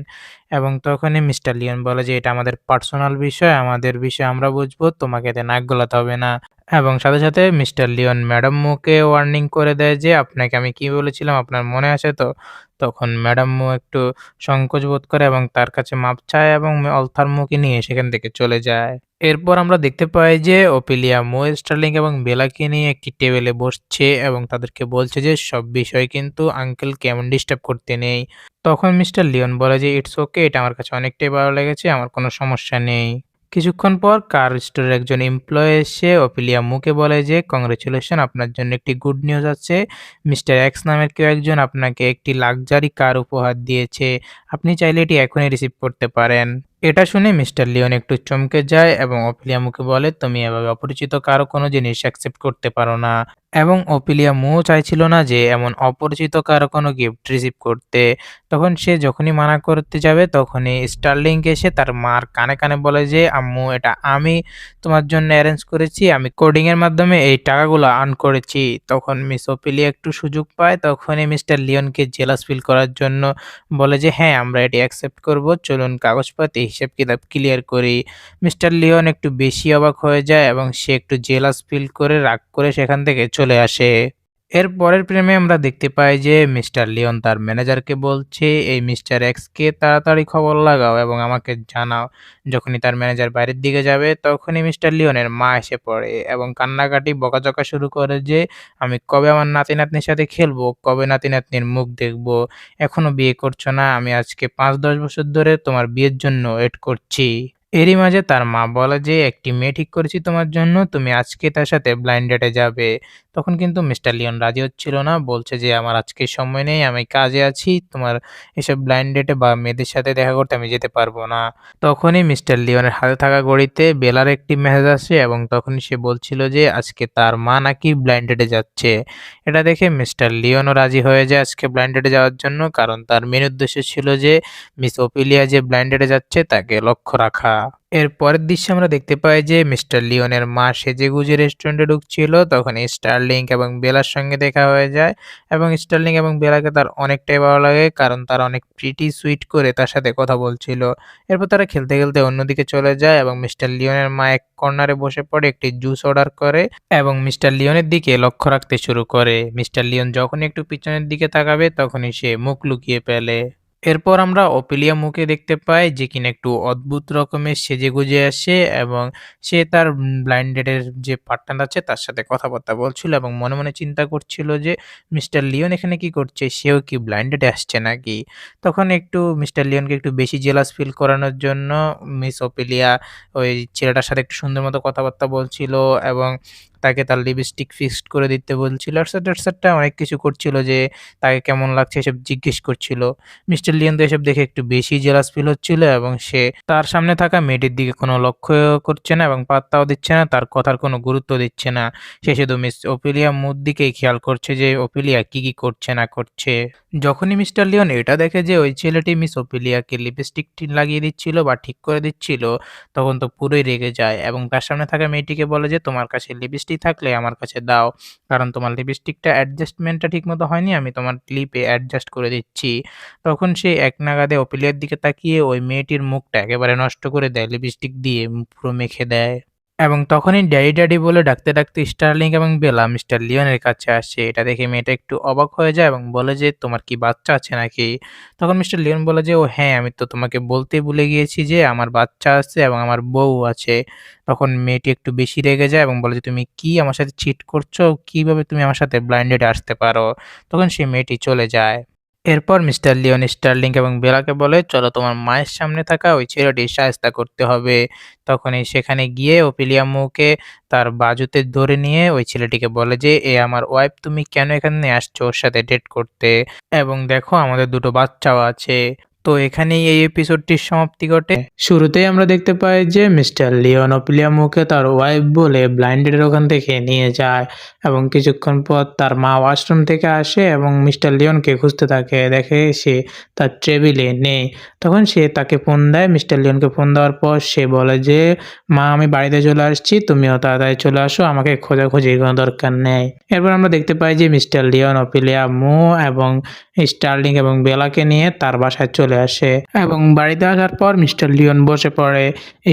এবং তখনই মিস্টার লিওন বলে যে এটা আমাদের পার্সোনাল বিষয়, আমাদের বিষয় আমরা বুঝবো, তোমাকে এতে নাক গলাতে হবে না। এবং সাথে, সাথে মিস্টার লিওন ম্যাডাম মুকে ওয়ার্নিং করে দেয় যে, "আপনাকে আমি কি বলেছিলাম আপনার মনে আছে তো?" তখন ম্যাডাম মু একটু সংকোচ বোধ করে এবং তার কাছে মাপ চায় এবং অলথার মুকে নিয়ে সেখান থেকে চলে যায়। এরপর আমরা দেখতে পাই যে ওপিলিয়া মো, স্টার্লিং এবং বেলাকে নিয়ে একটি টেবিলে বসছে এবং তাদেরকে বলছে যে, "সব বিষয় কিন্তু আঙ্কেলকে এমন ডিস্টার্ব করতে নেই।" তখন মিস্টার লিওন বলে যে, "ইটস ওকে, এটা আমার কাছে অনেকটাই ভালো লেগেছে, আমার কোনো সমস্যা নেই।" কিছুক্ষণ পর কার স্টোরের একজন এমপ্লয়ি এসে অপিলিয়া মুকে বলে যে, "কংগ্রাচুলেশন, আপনার জন্য একটি গুড নিউজ আছে। মিস্টার এক্স নামের কেউ একজন আপনাকে একটি লাক্সারি কার উপহার দিয়েছে। আপনি চাইলে এটি এখনই রিসিভ করতে পারেন।" এটা শুনে মিস্টার লিওন একটু চমকে যায় এবং অপিলিয়া মুকে বলে, "তুমি এভাবে অপরিচিত কারো কোনো জিনিস অ্যাকসেপ্ট করতে পারো না।" এবং অপিলিয়া মুও চাইছিল না যে এমন অপরিচিত কারো কোনো গিফট রিসিভ করতে। তখন সে যখনই মানা করতে যাবে তখনই স্টার্লিং এসে তার মার কানে, কানে বলে যে, "আম্মু, এটা আমি তোমার জন্য এরেঞ্জ করেছি। আমি কোডিং এর মাধ্যমে এই টাকাগুলো আর্ন করেছি।" তখন মিস ওপিলিয়া একটু সুযোগ পায়। তখনই মিস্টার লিওনকে জেলাস ফিল করার জন্য বলে যে, "হ্যাঁ, আমরা এটি অ্যাকসেপ্ট করব। চলুন কাগজপাতি হিসাব-কিতাব ক্লিয়ার করি।" মিস্টার লিওন একটু বেশি অবাক হয়ে যায় এবং সে একটু জেলাস ফিল করে রাগ করে সেখান থেকে চলে আসে। এর পরের ফ্রেমে আমরা দেখতে পাই যে মিস্টার লিওন তার ম্যানেজারকে বলছে, "এই মিস্টার এক্সকে তাড়াতাড়ি খবর লাগাও এবং আমাকে জানাও।" যখনই তার ম্যানেজার বাইরের দিকে যাবে তখনই মিস্টার লিওনের মা এসে পড়ে এবং কান্নাকাটি বকাঝকা শুরু করে যে, "আমি কবে আমার নাতি-নাতনির সাথে খেলবো? কবে নাতি-নাতনির মুখ দেখবো? এখনো বিয়ে করছো না? আমি আজকে ৫-১০ বছর ধরে তোমার বিয়ের জন্য ওয়েট করছি।" এরই মাঝে তার মা বলে যে, "একটি মেয়ে ঠিক করেছি তোমার জন্য। তুমি আজকে তার সাথে ব্লাইন্ড ডেটে যাবে।" তখন কিন্তু মিস্টার লিওন রাজি হচ্ছিল না। বলছে যে, "আমার আজকে সময় নেই, আমি কাজে আছি। তোমার এসব ব্লাইন্ড ডেটে বা মেয়েদের সাথে দেখা করতে আমি যেতে পারবো না।" তখনই মিস্টার লিওনের হাতে থাকা ঘড়িতে বেলার একটি মেসেজ আসে এবং তখনই সে বলছিল যে আজকে তার মা নাকি ব্লাইন্ড ডেটে যাচ্ছে। এটা দেখে মিস্টার লিওনও রাজি হয়ে যায় আজকে ব্লাইন্ড ডেটে যাওয়ার জন্য। কারণ তার মেইন উদ্দেশ্য ছিল যে মিস ওপিলিয়া যে ব্লাইন্ড ডেটে যাচ্ছে তাকে লক্ষ্য রাখা। এর পরের দৃশ্যে আমরা দেখতে পাই যে মিস্টার লিওনের মা সেজেগুজে রেস্টুরেন্টে ঢুকছিল। তখন স্টার্লিং এবং বেলার সঙ্গে দেখা হয়ে যায় এবং স্টার্লিং এবং বেলাকে তার অনেকটাই ভালো লাগে কারণ তারা অনেক প্রিটি সুইট করে তার সাথে কথা বলছিল। এরপর তারা খেলতে, খেলতে অন্যদিকে চলে যায় এবং মিস্টার লিওনের মা এক কর্নারে বসে পড়ে একটি জুস অর্ডার করে এবং মিস্টার লিওনের দিকে লক্ষ্য রাখতে শুরু করে। মিস্টার লিওন যখনই একটু পিছনের দিকে তাকাবে তখনই সে মুখ লুকিয়ে ফেলে। এরপর আমরা অপিলিয়া মুকে দেখতে পাই যে কিনা একটু অদ্ভুত রকমের সেজেগুজে আসে এবং সে তার ব্লাইন্ড ডেটের যে পার্টনার আছে তার সাথে কথাবার্তা বলছিল এবং মনে, মনে চিন্তা করছিল যে মিস্টার লিওন এখানে কি করছে? সেও কি ব্লাইন্ড ডেটে আসছে নাকি? তখন একটু মিস্টার লিওনকে একটু বেশি জেলাস ফিল করানোর জন্য মিস অপিলিয়া ওই ছেলেটার সাথে একটু সুন্দর মতো কথাবার্তা বলছিল এবং তাকে তার লিপস্টিক ফিক্সড করে দিতে বলছিল। এটসেট্রা, এটসেট্রা অনেক কিছু করছিল যে তাকে কেমন লাগছে এসব জিজ্ঞেস করছিল। মিস্টার লিওন তো এসব দেখে একটু বেশি জেলাস ফিল হচ্ছিল এবং সে তার সামনে থাকা মেয়েটির দিকে কোনো লক্ষ্য করছে না এবং পাত্তাও দিচ্ছে না, তার কথার কোনো গুরুত্ব দিচ্ছে না। সে শুধু মিস ওপিলিয়া মুর দিকেই খেয়াল করছে যে ওপিলিয়া কি, কি করছে না করছে। যখনই মিস্টার লিওন এটা দেখে যে ওই ছেলেটি মিস ওপিলিয়াকে লিপস্টিকটি লাগিয়ে দিচ্ছিল বা ঠিক করে দিচ্ছিল, তখন তো পুরোই রেগে যায় এবং তার সামনে থাকা মেয়েটিকে বলে যে, "তোমার কাছে লিপস্টিক থাকলে আমার কাছে দাও। কারণ তোমার লিপস্টিকটা অ্যাডজাস্টমেন্টটা ঠিকমতো হয়নি, আমি তোমার লিপে অ্যাডজাস্ট করে দিচ্ছি।" তখন সে একনাগাদে অপিলিয়ার দিকে তাকিয়ে ওই মেয়েটির মুখটা একেবারে নষ্ট করে দেয় লিপস্টিক দিয়ে পুরো মেখে দেয়। এবং তখনই ড্যাডি, ড্যাডি বলে ডাকতে, ডাকতে স্টার্লিং এবং বেলা মিস্টার লিওনের কাছে আসে। এটা দেখে মেয়েটা একটু অবাক হয়ে যায় এবং বলে যে, "তোমার কি বাচ্চা আছে নাকি?" তখন মিস্টার লিওন বলে যে, "ও হ্যাঁ, আমি তো তোমাকে বলতেই ভুলে গিয়েছি যে আমার বাচ্চা আছে এবং আমার বউ আছে।" তখন মেয়েটি একটু বেশি রেগে যায় এবং বলে যে, "তুমি কি আমার সাথে চিট করছো? কিভাবে তুমি আমার সাথে ব্লাইন্ড ডেটে আসতে পারো?" তখন সেই মেয়েটি চলে যায়। এরপর মিস্টার লিওন স্টার্লিং এবং বেলাকে বলে, "চলো তোমার মায়ের সামনে থাকা ওই ছেলেটির শায়েস্তা করতে হবে।" তখনই সেখানে গিয়ে ওপিলিয়া মুকে তার বাজুতে ধরে নিয়ে ওই ছেলেটিকে বলে যে, "এ আমার ওয়াইফ, তুমি কেন এখানে আসছো ওর সাথে ডেট করতে? এবং দেখো আমাদের ২ টো বাচ্চাও আছে।" তো এখানেই এই এপিসোডটির সমাপ্তি ঘটে। শুরুতেই আমরা দেখতে পাই যে মিস্টার লিওন ওপিলিয়া মুকে তার ওয়াইফ বলে ব্লাইন্ডের ওখান থেকে নিয়ে যায় এবং কিছুক্ষণ পর তার মা ওয়াশরুম থেকে আসে এবং মিস্টার লিওনকে খুঁজতে থাকে। দেখে সে তার টেবিলে নেই। তখন সে তাকে ফোন দেয়। মিস্টার লিওনকে ফোন দেওয়ার পর সে বলে যে, "মা, আমি বাড়িতে চলে আসছি। তুমিও তাড়াতাড়ি চলে আসো। আমাকে খোঁজাখুঁজির কোনো দরকার নেই।" এরপর আমরা দেখতে পাই যে মিস্টার লিওন ওপিলিয়া মু এবং স্টার্লিং এবং বেলাকে নিয়ে তার বাসায় চলে চলে আসে এবং বাড়িতে আসার পর মিস্টার লিওন বসে পড়ে।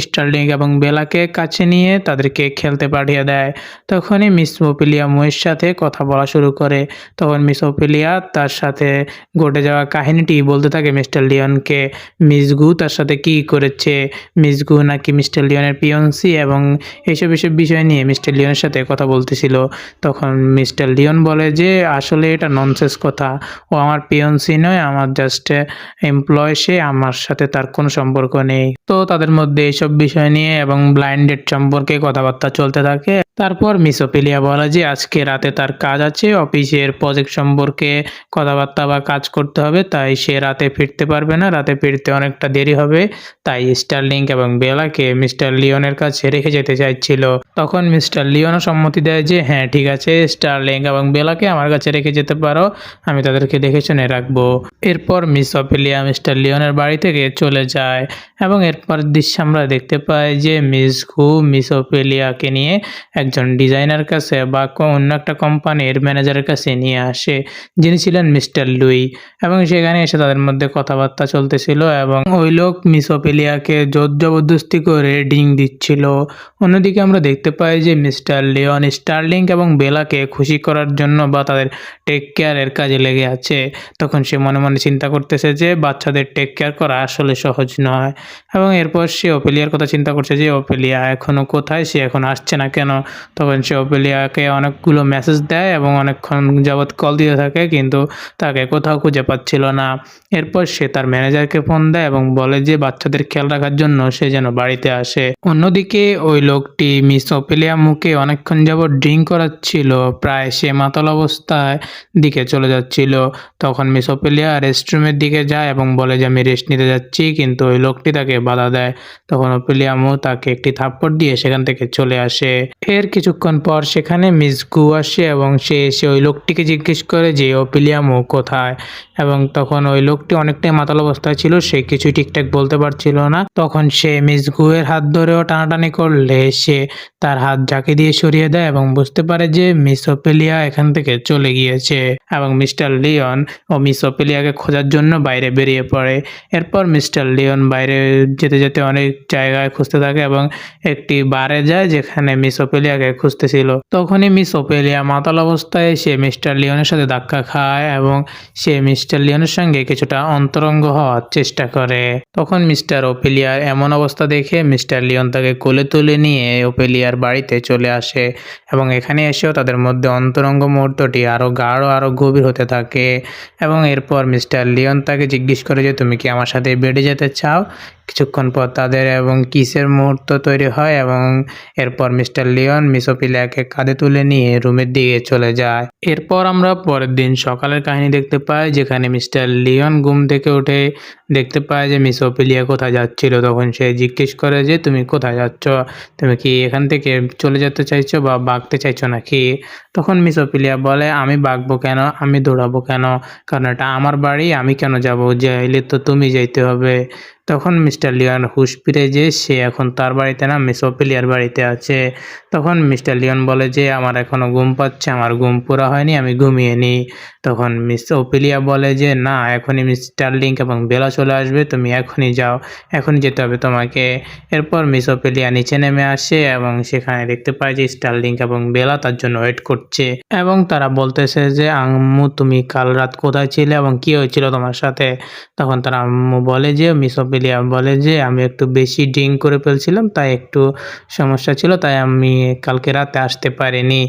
স্টার্লিং এবং বেলাকে কাছে নিয়ে তাদেরকে খেলতে পাঠিয়ে দেয়। তখনই মিস ওপিলিয়া মুয়ের সাথে কথা বলা শুরু করে। তখন মিস ওপিলিয়া তার সাথে ঘটে যাওয়া কাহিনীটি বলতে থাকে মিস্টার লিওনকে। মিস গু তার সাথে কি করেছে, মিস গু নাকি মিস্টার লিওনের পিয়ন্সি এবং এইসব বিষয় নিয়ে মিস্টার লিওনের সাথে কথা বলতেছিল। তখন মিস্টার লিওন বলে যে আসলে এটা ননসেন্স কথা, ও আমার পিয়ন্সি নয়, আমার জাস্ট এমপ্লয়, সে আমার সাথে তার কোনো সম্পর্ক নেই। তো তাদের মধ্যে এইসব বিষয় নিয়ে এবং ব্লাইন্ড ডেট সম্পর্কে কথাবার্তা চলতে থাকে। তারপর মিস ওপিলিয়া বলে যে আজকে রাতে তার কাজ আছে, অফিসের প্রজেক্ট সম্পর্কে কথাবার্তা বা কাজ করতে হবে, তাই সে রাতে ফিরতে পারবে না, রাতে ফিরতে অনেকটা দেরি হবে। তাই স্টার্লিং এবং বেলাকে মিস্টার লিওনের কাছে রেখে যেতে চাইছিল। তখন মিস্টার লিওনও সম্মতি দেয় যে হ্যাঁ ঠিক আছে, স্টার্লিং এবং বেলাকে আমার কাছে রেখে যেতে পারো, আমি তাদেরকে দেখে শুনে রাখবো। এরপর মিস ওপিলিয়া মিস্টার লিওনের বাড়ি থেকে চলে যায় এবং এরপর দৃশ্যে আমরা দেখতে পাই যে মিস গু মিস ওপিলিয়াকে নিয়ে একজন ডিজাইনার কাছে বা অন্য একটা কোম্পানির ম্যানেজারের কাছে নিয়ে আসে, যিনি ছিলেন মিস্টার লুই। এবং সেখানে এসে তাদের মধ্যে কথাবার্তা চলতেছিল এবং ওই লোক মিস ওপিলিয়াকে জোর জবরদস্তি করে ডিং দিচ্ছিল। অন্যদিকে আমরা দেখতে পাই যে মিস্টার লিওন স্টার্লিং এবং বেলাকে খুশি করার জন্য বা তাদের টেক কেয়ারের কাজে লেগে আছে। তখন সে মনে মনে চিন্তা করতেছে যে বাচ্চাদের টেক কেয়ার করা আসলে সহজ নয় এবং এরপর সে ওপেলিয়ার কথা চিন্তা করছে যে ওপেলিয়া এখনও কোথায়, সে এখন আসছে না কেন। তখন সে ওপেলিয়াকে অনেকগুলো মেসেজ দেয় এবং অনেকক্ষণ যাবৎ কল দিতে থাকে, কিন্তু তাকে কোথাও খুঁজে পাচ্ছিল না। এরপর সে তার ম্যানেজারকে ফোন দেয় এবং বলে যে বাচ্চাদের খেয়াল রাখার জন্য সে যেন বাড়িতে আসে। অন্যদিকে ওই লোকটি মিস ওপেলিয়া মুখে অনেকক্ষণ যাবৎ ড্রিঙ্ক করাচ্ছিল, প্রায় সে মাতাল অবস্থায় দিকে চলে যাচ্ছিল। তখন মিস ওপেলিয়া রেস্টরুমের দিকে যায় এবং বলে যে আমি রেস্ট নিতে যাচ্ছি, কিন্তু ওই লোকটি তাকে বাধা দেয়। তখন ওপেলিয়া মু তাকে একটি থাপ্পড় দিয়ে সেখান থেকে চলে আসে। এর কিছুক্ষণ পর সেখানে মিস গু আসে এবং সে এসে ওই লোকটিকে জিজ্ঞেস করে যে ওপেলিয়া মু কোথায়, এবং তখন ওই লোকটি অনেকটাই মাতাল অবস্থায় ছিল, সে কিছুই ঠিকঠাক বলতে পারছিল না। তখন সে মিস গুয়ের হাত ধরেও টানাটানি করলে সে তার হাত ঝাঁকি দিয়ে সরিয়ে দেয় এবং বুঝতে পারে যে মিস ওপেলিয়া এখান থেকে চলে গিয়েছে এবং মিস্টার লিওন ও মিস ওপেলিয়াকে খোঁজার জন্য বাইরে বেরিয়ে পড়ে। এরপর মিস্টার লিওন বাইরে যেতে যেতে অনেক জায়গায় খুঁজতে থাকে এবং একটি বারে যায় যেখানে মিস ওপেলিয়াকে খুঁজতেছিল। তখনই মিস ওপেলিয়া মাতাল অবস্থায় সে মিস্টার লিওনের সাথে ধাক্কা খায় এবং সে মিস্টার লিওনের সঙ্গে কিছুটা অন্তরঙ্গ হওয়ার চেষ্টা করে। তখন মিস্টার ওপেলিয়ার এমন অবস্থা দেখে মিস্টার লিওন তাকে কোলে তুলে নিয়ে ওপেলিয়ার বাড়িতে চলে আসে এবং এখানে এসেও তাদের মধ্যে অন্তরঙ্গ মুহূর্তটি আরও গাঢ় আরও গভীর হতে থাকে। এবং এরপর মিস্টার লিওন তাকে জিজ্ঞেস করে যে তুমি কি আমার সাথে বেডে যেতে চাও। কিছুক্ষণ পর তাদের এবং কিসের মুহূর্ত তৈরি হয় এবং এরপর মিস্টার লিওন মিস ওপেলিয়াকে কাঁধে তুলে নিয়ে রুমের দিকে চলে যায়। এরপর আমরা পরের দিন সকালের কাহিনী দেখতে পাই, যেখানে মিস্টার লিওন ঘুম থেকে উঠে দেখতে পায় যে মিস ওপেলিয়া কোথায় যাচ্ছিল। তখন সে জিজ্ঞেস করে যে তুমি কোথায় যাচ্ছ, তুমি কি এখান থেকে চলে যেতে চাইছো বা ভাগতে চাইছো নাকি। তখন মিস ওপেলিয়া বলে আমি ভাগবো কেন, আমি দৌড়াবো কেন, কারণ এটা আমার বাড়ি, আমি কেন যাব, যাইলে তো তুমি যাইতে হবে। তখন মিস্টার লিওন হুঁশ ফিরে যে সে এখন তার বাড়িতে না, মিস ওপেলিয়ার বাড়িতে আছে। তখন মিস্টার লিওন বলে যে আমার এখনও ঘুম পাচ্ছে, আমার ঘুম পুরা হয়নি, আমি ঘুমিয়ে নিই। তখন মিস ওপেলিয়া বলে যে না, এখনই মিস্টার লিঙ্ক এবং বেলা চলে আসবে, তুমি এখনই যাও, এখনই যেতে হবে তোমাকে। এরপর মিস ওপেলিয়া নিচে নেমে আসে এবং সেখানে দেখতে পায় যে স্টারলিংক এবং বেলা তার জন্য ওয়েট করছে এবং তারা বলতেছে যে আম্মু তুমি কাল রাত কোথায় ছিলে এবং কি হয়েছিল তোমার সাথে। তখন তার আম্মু বলে যে মিস ওপেলিয়া বলে যে আমি একটু বেশি ড্রিঙ্ক করে ফেলছিলাম, তাই একটু সমস্যা ছিল, তাই আমি কালকে রাতে আসতে পারিনি।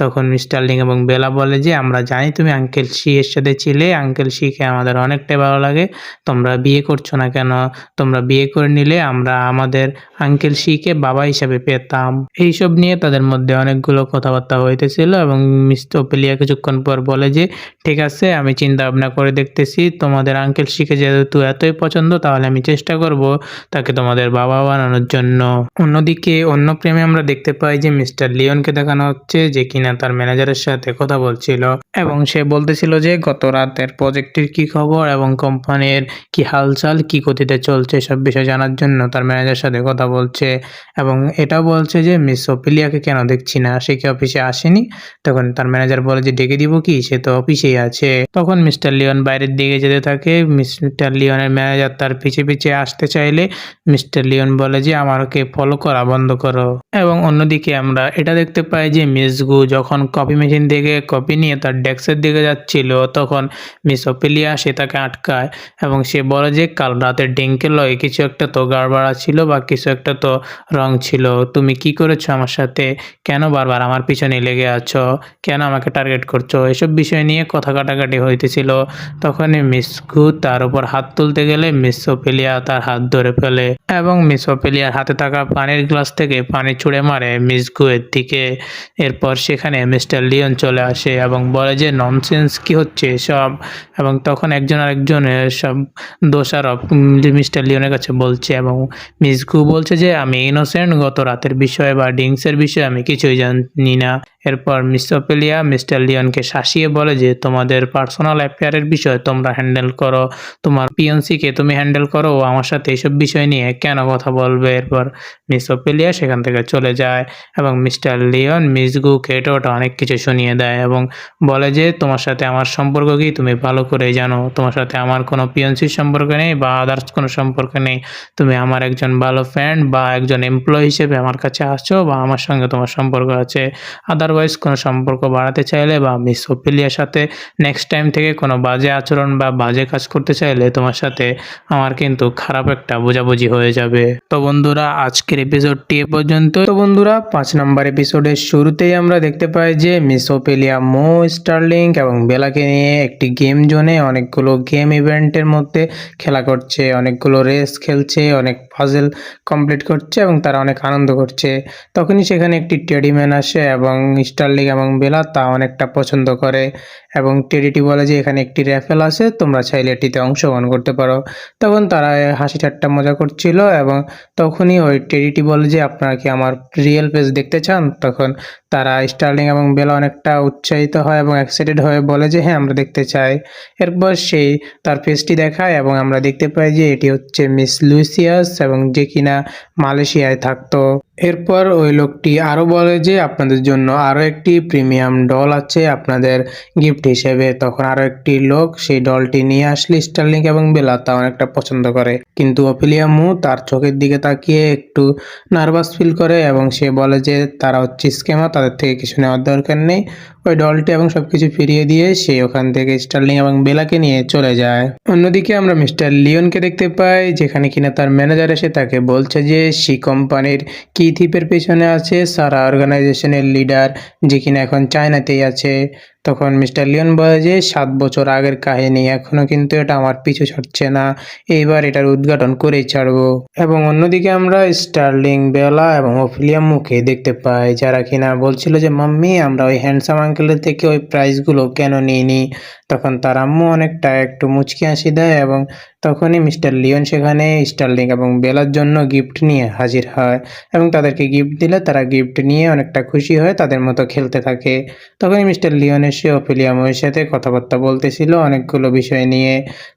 তখন মিস্টার লিং এবং বেলা বলে যে আমরা জানি তুমি আঙ্কেল শি এর সাথে ছিলে, আঙ্কেল শিকে আমাদের অনেকটাই ভালো লাগে, তোমরা বিয়ে করছো না কেন, তোমরা বিয়ে করে নিলে আমরা আমাদের আঙ্কেল শিকে বাবা হিসাবে পেতাম। এইসব নিয়ে তাদের মধ্যে অনেকগুলো কথাবার্তা হইতেছিল এবং মিস্টার ওপেলিয়া কিছুক্ষণ পর বলে যে ঠিক আছে, আমি চিন্তা ভাবনা করে দেখতেছি, তোমাদের আঙ্কেল শিকে যেহেতু এতই পছন্দ তাহলে আমি চেষ্টা করব তাকে তোমাদের বাবা বানানোর জন্য। অন্যদিকে অন্য প্রেমে আমরা দেখতে পাই যে মিস্টার লিওনকে দেখানো হচ্ছে যে কিনা তার ম্যানেজারের সাথে কথা বলছিল এবং সে বলতেছিল যে গত রাতের প্রজেক্টের কি খবর এবং কোম্পানির কি হালচাল, কি গতিতে চলছে সব বিষয় জানার জন্য তার ম্যানেজারের সাথে কথা বলছে এবং এটাও বলছে যে মিস অপিলিয়াকে কেন দেখছি না, সে কি অফিসে আসেনি? তখন তার ম্যানেজার বলে যে ডেকে দিব কি, সে তো অফিসেই আছে। তখন মিস্টার লিওন বাইরের দিকে যেতে থাকে। মিস্টার লিওনের ম্যানেজার তার পিছে পিছে আসতে চাইলে মিস্টার লিওন বলে যে আমাকে ফলো করা বন্ধ করো। এবং অন্যদিকে আমরা এটা দেখতে পাই যে মিস গু যখন কফি মেশিন থেকে কফি নিয়ে তার ডেস্কের দিকে যাচ্ছিল তখন মিস অপিলিয়া সে তাকে আটকায় এবং সে বলে যে কাল রাতে ড্রিঙ্কের লগে কিছু একটা তো গাড়বাড়া ছিল বা কিছু একটা তো রং ছিল, তুমি কি করেছো আমার সাথে, কেন বারবার আমার পিছনে লেগে আছো, কেন আমাকে টার্গেট করছো, এসব বিষয় নিয়ে কথা কাটাকাটি হইতেছিল। তখনই মিস গু তার উপর হাত তুলতে গেলে মিস অপিলিয়া তার হাত ধরে ফেলে এবং মিস অপিলিয়ার হাতে থাকা পানির গ্লাস থেকে পানি ছুঁড়ে মারে মিস গুয়ের দিকে। এরপর সেখানে মিস্টার লিওন চলে আসে এবং বলে যে ননসেন্স কি হচ্ছে সব, এবং তখন একজন আরেকজনের সব দোষারোপ মিস্টার লিওনের কাছে বলছে এবং মিস গু বলছে যে আমি ইনোসেন্ট, গত রাতের বিষয়ে বা ড্রিঙ্কসের বিষয়ে আমি কিছুই জানি না। এরপর মিস অপিলিয়া মিস্টার লিওনকে শাসিয়ে বলে যে তোমাদের পার্সোনাল অ্যাফেয়ারের বিষয় তোমরা হ্যান্ডেল করো, তোমার পিএনসিকে তুমি হ্যান্ডেল করো, ও আমার সাথে এইসব বিষয় নিয়ে কেন কথা বলবে। এরপর মিস অপিলিয়া সেখান থেকে চলে যায় এবং মিস্টার লিওন মিস গুকে এটা ওটা অনেক কিছু শুনিয়ে দেয় এবং বলে যে তোমার সাথে আমার সম্পর্ক কি তুমি ভালো করেই জানো, তোমার সাথে আমার কোনো পিএনসির সম্পর্ক নেই বা আদার্স কোনো সম্পর্ক নেই, তুমি আমার একজন ভালো ফ্রেন্ড বা একজন এমপ্লয়ি হিসেবে আমার কাছে আসছো বা আমার সঙ্গে তোমার সম্পর্ক আছে। আদারওয়াইজ কোনো সম্পর্ক বাড়াতে চাইলে বা মিস অপিলিয়ার সাথে নেক্সট টাইম থেকে কোনো বাজে আচরণ বা বাজে কাজ করতে চাইলে তোমার সাথে আমার কিন্তু খারাপ একটা বোঝাবুঝি হয়ে যাবে। তো বন্ধুরা আজকের এপিসোডটি এ পর্যন্ত। তো বন্ধুরা 5 নম্বর এপিসোডের শুরুতেই আমরা দেখতে পাই যে মিস অপিলিয়া মো, স্টার্লিং এবং বেলাকে নিয়ে একটি গেম জোনে অনেকগুলো গেম ইভেন্টের মধ্যে খেলা করছে, অনেকগুলো রেস খেলছে, অনেক পাজল কমপ্লিট করছে এবং তারা অনেক আনন্দ করছে। তখনই সেখানে একটি টেডিম্যান আসে এবং স্টার্লিং এবং বেলা তা অনেকটা পছন্দ করে এবং টেডিটি বলে যে এখানে একটি র্যাফেল আছে, তোমরা চাইলে এটিতে অংশগ্রহণ করতে পারো। তখন তারা হাসি ঠাট্টা মজা করছিল এবং তখনই ওই টেডিটি বলে যে আপনারা কি আমার রিয়েল ফেস দেখতে চান? তখন তারা স্টার্লিং এবং বেলা অনেকটা উৎসাহিত হয় এবং এক্সাইটেড হয়ে বলে যে হ্যাঁ আমরা দেখতে চাই। এরপর সেই তার ফেসটি দেখায় এবং আমরা দেখতে পাই যে এটি হচ্ছে মিস লুসিয়াস এবং যে কিনা মালয়েশিয়ায় থাকতো। এরপর ওই লোকটি আরও বলে যে আপনাদের জন্য আরও একটি প্রিমিয়াম ডল আছে আপনাদের গিফট হিসেবে। তখন আরও একটি লোক সেই ডলটি নিয়ে আসলে স্টার্লিং এবং বেলা তা অনেকটা পছন্দ করে, কিন্তু অপিলিয়া মু তার চোখের দিকে তাকিয়ে একটু নার্ভাস ফিল করে এবং সে বলে যে তারা হচ্ছে স্ক্যামার, তাদের থেকে কিছু নেওয়ার দরকার নেই। ওই ডলটি এবং সবকিছু ফিরিয়ে দিয়ে সে ওখান থেকে স্টার্লিং এবং বেলাকে নিয়ে চলে যায়। অন্যদিকে আমরা মিস্টার লিওনকে দেখতে পাই যেখানে কিনা তার ম্যানেজার এসে তাকে বলছে যে সি কোম্পানির কি থিপের পেছনে আছে সারা অর্গানাইজেশনের লিডার, যে কিনা এখন চায়নাতেই আছে। তখন মিস্টার লিওন বলে যে 7 বছর আগের কাহিনী, এখনো কিন্তু এটা আমার পিছু ছাড়ছে না, এইবার এটার উদ্ঘাটন করেই ছাড়বো। এবং অন্যদিকে আমরা স্টার্লিং, বেলা এবং অপিলিয়া মুখে দেখতে পাই যারা কিনা বলছিল যে মাম্মি আমরা ওই হ্যান্ডসাম আঙ্কেলের থেকে ওই প্রাইজগুলো কেন নিইনি। তখন তার আম্মু অনেকটা একটু মুচকি হাসি দেয় এবং তখনই মিস্টার লিওন সেখানে স্টার্লিং এবং বেলার জন্য গিফট নিয়ে হাজির হয় এবং তাদেরকে গিফট দিলে তারা গিফট নিয়ে অনেকটা খুশি হয়ে তাদের মতো খেলতে থাকে। তখনই মিস্টার লিওন এসে অপিলিয়া মুয়ের সাথে কথাবার্তা বলতেছিল অনেকগুলো বিষয় নিয়ে।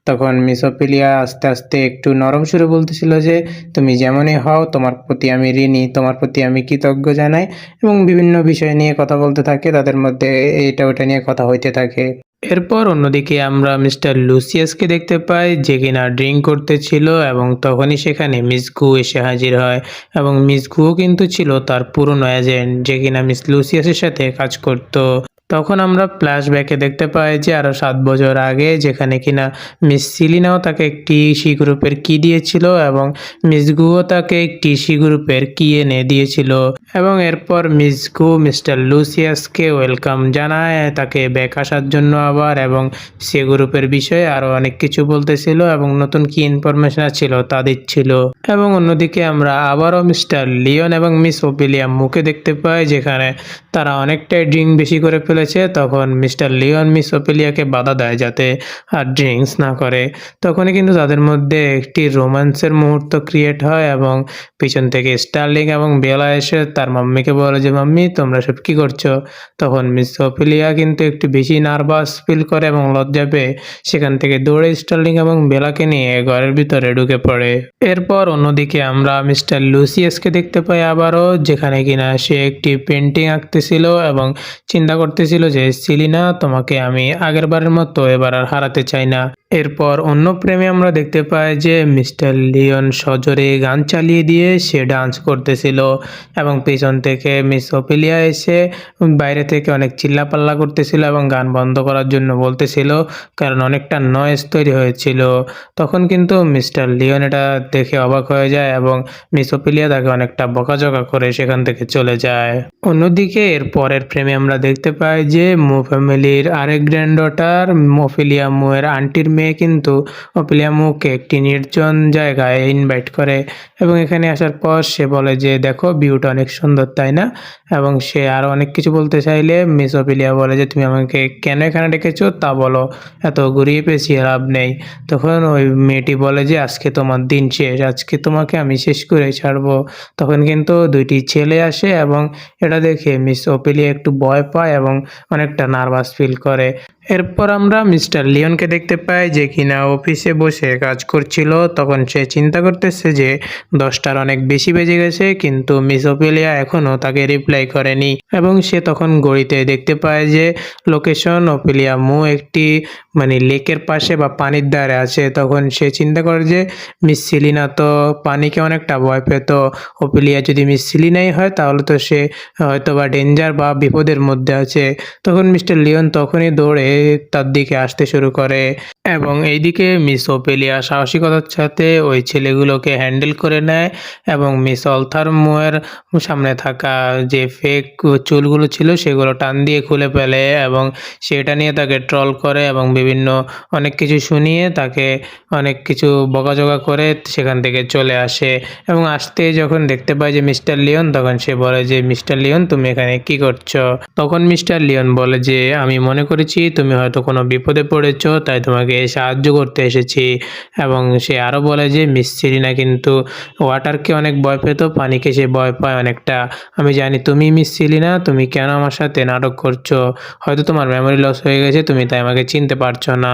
তখন মিস অপিলিয়া আস্তে আস্তে একটু নরম সুরে বলতেছিল যে তুমি যেমনই হও তোমার প্রতি আমি ঋণী, তোমার প্রতি আমি কৃতজ্ঞ জানাই, এবং বিভিন্ন বিষয় নিয়ে কথা বলতে থাকে, তাদের মধ্যে এইটা ওটা নিয়ে কথা হইতে থাকে। এরপর অন্যদিকে আমরা মিস্টার লুসিয়াসকে দেখতে পাই যে কিনা ড্রিঙ্ক করতেছিল এবং তখনই সেখানে মিস গু এসে হাজির হয় এবং মিস গুও কিন্তু ছিল তার পুরনো এজেন্ট যে কিনা মিস লুসিয়াসের সাথে কাজ করত। তখন আমরা ফ্ল্যাশব্যাকে দেখতে পাই যে আরও 7 বছর আগে যেখানে কিনা মিস সিলিনাও তাকে একটি সি গ্রুপের কি দিয়েছিল এবং মিস গুও তাকে একটি সি গ্রুপের কি এনে দিয়েছিল এবং এরপর মিস গু মিস্টার লুসিয়াসকে ওয়েলকাম জানায় তাকে ব্যাক আসার জন্য আবার, এবং সি গ্রুপের বিষয়ে আরও অনেক কিছু বলতেছিল এবং নতুন কি ইনফরমেশন ছিল তা দিচ্ছিল। এবং অন্যদিকে আমরা আবারও মিস্টার লিওন এবং মিস অপিলিয়া মুখে দেখতে পাই যেখানে তারা অনেকটাই ড্রিঙ্ক বেশি করে ফেলে চলেছে তখন মিস্টার লিওন মিস ওফেলিয়াকে বাধা দেয় যাতে আর ড্রিঙ্কস না করে। তখনই কিন্তু তাদের মধ্যে একটি রোম্যান্সের মুহূর্ত ক্রিয়েট হয় এবং পিছন থেকে স্টার্লিং এবং বেলা এসে তার মাম্মিকে বলে যে মাম্মি তোমরা সব কী করছো। তখন মিস ওফেলিয়া কিন্তু একটু বেশি নার্ভাস ফিল করে এবং লজ্জা পেয়ে সেখান থেকে দৌড়ে স্টার্লিং এবং বেলাকে নিয়ে ঘরের ভিতরে ঢুকে পড়ে। এরপর অন্যদিকে আমরা মিস্টার লুসিয়াসকে দেখতে পাই আবারও, যেখানে কিনা সে একটি পেন্টিং আঁকতেছিল এবং চিন্তা করতেছিল যে সিলিনা তোমাকে আমি আগেরবারের মতো এবার আর হারাতে চাই না। এরপর অন্য প্রেমে আমরা দেখতে পাই যে মিস্টার লিওন সজোরে গান চালিয়ে দিয়ে সে ডান্স করতেছিল এবং পিছন থেকে মিস ওফেলিয়া এসে বাইরে থেকে অনেক চিল্লাপাল্লা করতেছিল এবং গান বন্ধ করার জন্য বলতেছিল, কারণ অনেকটা নয়েজ তৈরি হয়েছিল। তখন কিন্তু মিস্টার লিওন এটা দেখে অবাক হয়ে যায় এবং মিস ওফেলিয়া তাকে অনেকটা বকাঝকা করে সেখান থেকে চলে যায়। অন্যদিকে এর পরের প্রেমে আমরা দেখতে পাই যে মু ফ্যামিলির আরেক গ্র্যান্ড ডটার ওফেলিয়া মুয়ের আন্টির মেয়ে কিন্তু ওফেলিয়া মুকে একটি নির্জন জায়গায় ইনভাইট করে এবং এখানে আসার পর সে বলে যে দেখো ভিউটা অনেক সুন্দর তাই না, এবং সে আরও অনেক কিছু বলতে চাইলে মিস ওফেলিয়া বলে যে তুমি আমাকে কেন এখানে ডেকেছো তা বলো, এত ঘুরিয়ে পেঁচিয়ে লাভ নেই। তখন ওই মেয়েটি বলে যে আজকে তোমার দিন শেষ, আজকে তোমাকে আমি শেষ করে ছাড়বো। তখন কিন্তু দুইটি ছেলে আসে এবং এটা দেখে মিস ওফেলিয়া একটু ভয় পায় এবং অনেকটা নার্ভাস ফিল করে। এরপর আমরা মিস্টার লিওনকে দেখতে পাই যে কিনা অফিসে বসে কাজ করছিল। তখন সে চিন্তা করতেছে যে 10টার অনেক বেশি বেজে গেছে কিন্তু মিস ওফেলিয়া এখনও তাকে রিপ্লাই করেনি এবং সে তখন ঘড়িতে দেখতে পায় যে লোকেশন ওফেলিয়া মু একটি লেকের পাশে বা পানির ধারে আছে। তখন সে চিন্তা করে যে মিস সিলিনা তো পানিকে অনেকটা ভয় পেত, ওফেলিয়া যদি মিস সিলিনাই হয় তাহলে তো সে হয়তো বা ডেঞ্জার বা বিপদের মধ্যে আছে। তখন মিস্টার লিওন তখনই দৌড়ে তার দিকে আসতে শুরু করে এবং এইদিকে মিস ওফেলিয়া সাহসিকতার সাথে ওই ছেলেগুলোকে হ্যান্ডেল করে নেয় এবং মিস অলথার মুয়ের সামনে থাকা যে ফেক চুলগুলো ছিল সেগুলো টান দিয়ে খুলে ফেলে এবং সেটা নিয়ে তাকে ট্রল করে এবং বিভিন্ন অনেক কিছু শুনিয়ে তাকে অনেক কিছু বকাঝকা করে সেখান থেকে চলে আসে এবং আসতে যখন দেখতে পায় যে মিস্টার লিওন, তখন সে বলে যে মিস্টার লিওন তুমি এখানে কি করছো। তখন মিস্টার লিওন বলে যে আমি মনে করেছি তুমি হয়তো কোনো বিপদে পড়েছো তাই তোমাকে সাহায্য করতে এসেছি এবং সে আরও বলে যে মিস সিলিনা কিন্তু ওয়াটারকে অনেক ভয় পেত, পানিকে সে ভয় পায় অনেকটা। আমি জানি তুমি মিস সিলিনা, তুমি কেন আমার সাথে নাটক করছো, হয়তো তোমার মেমোরি লস হয়ে গেছে তুমি তাই আমাকে চিনতে পারছো না।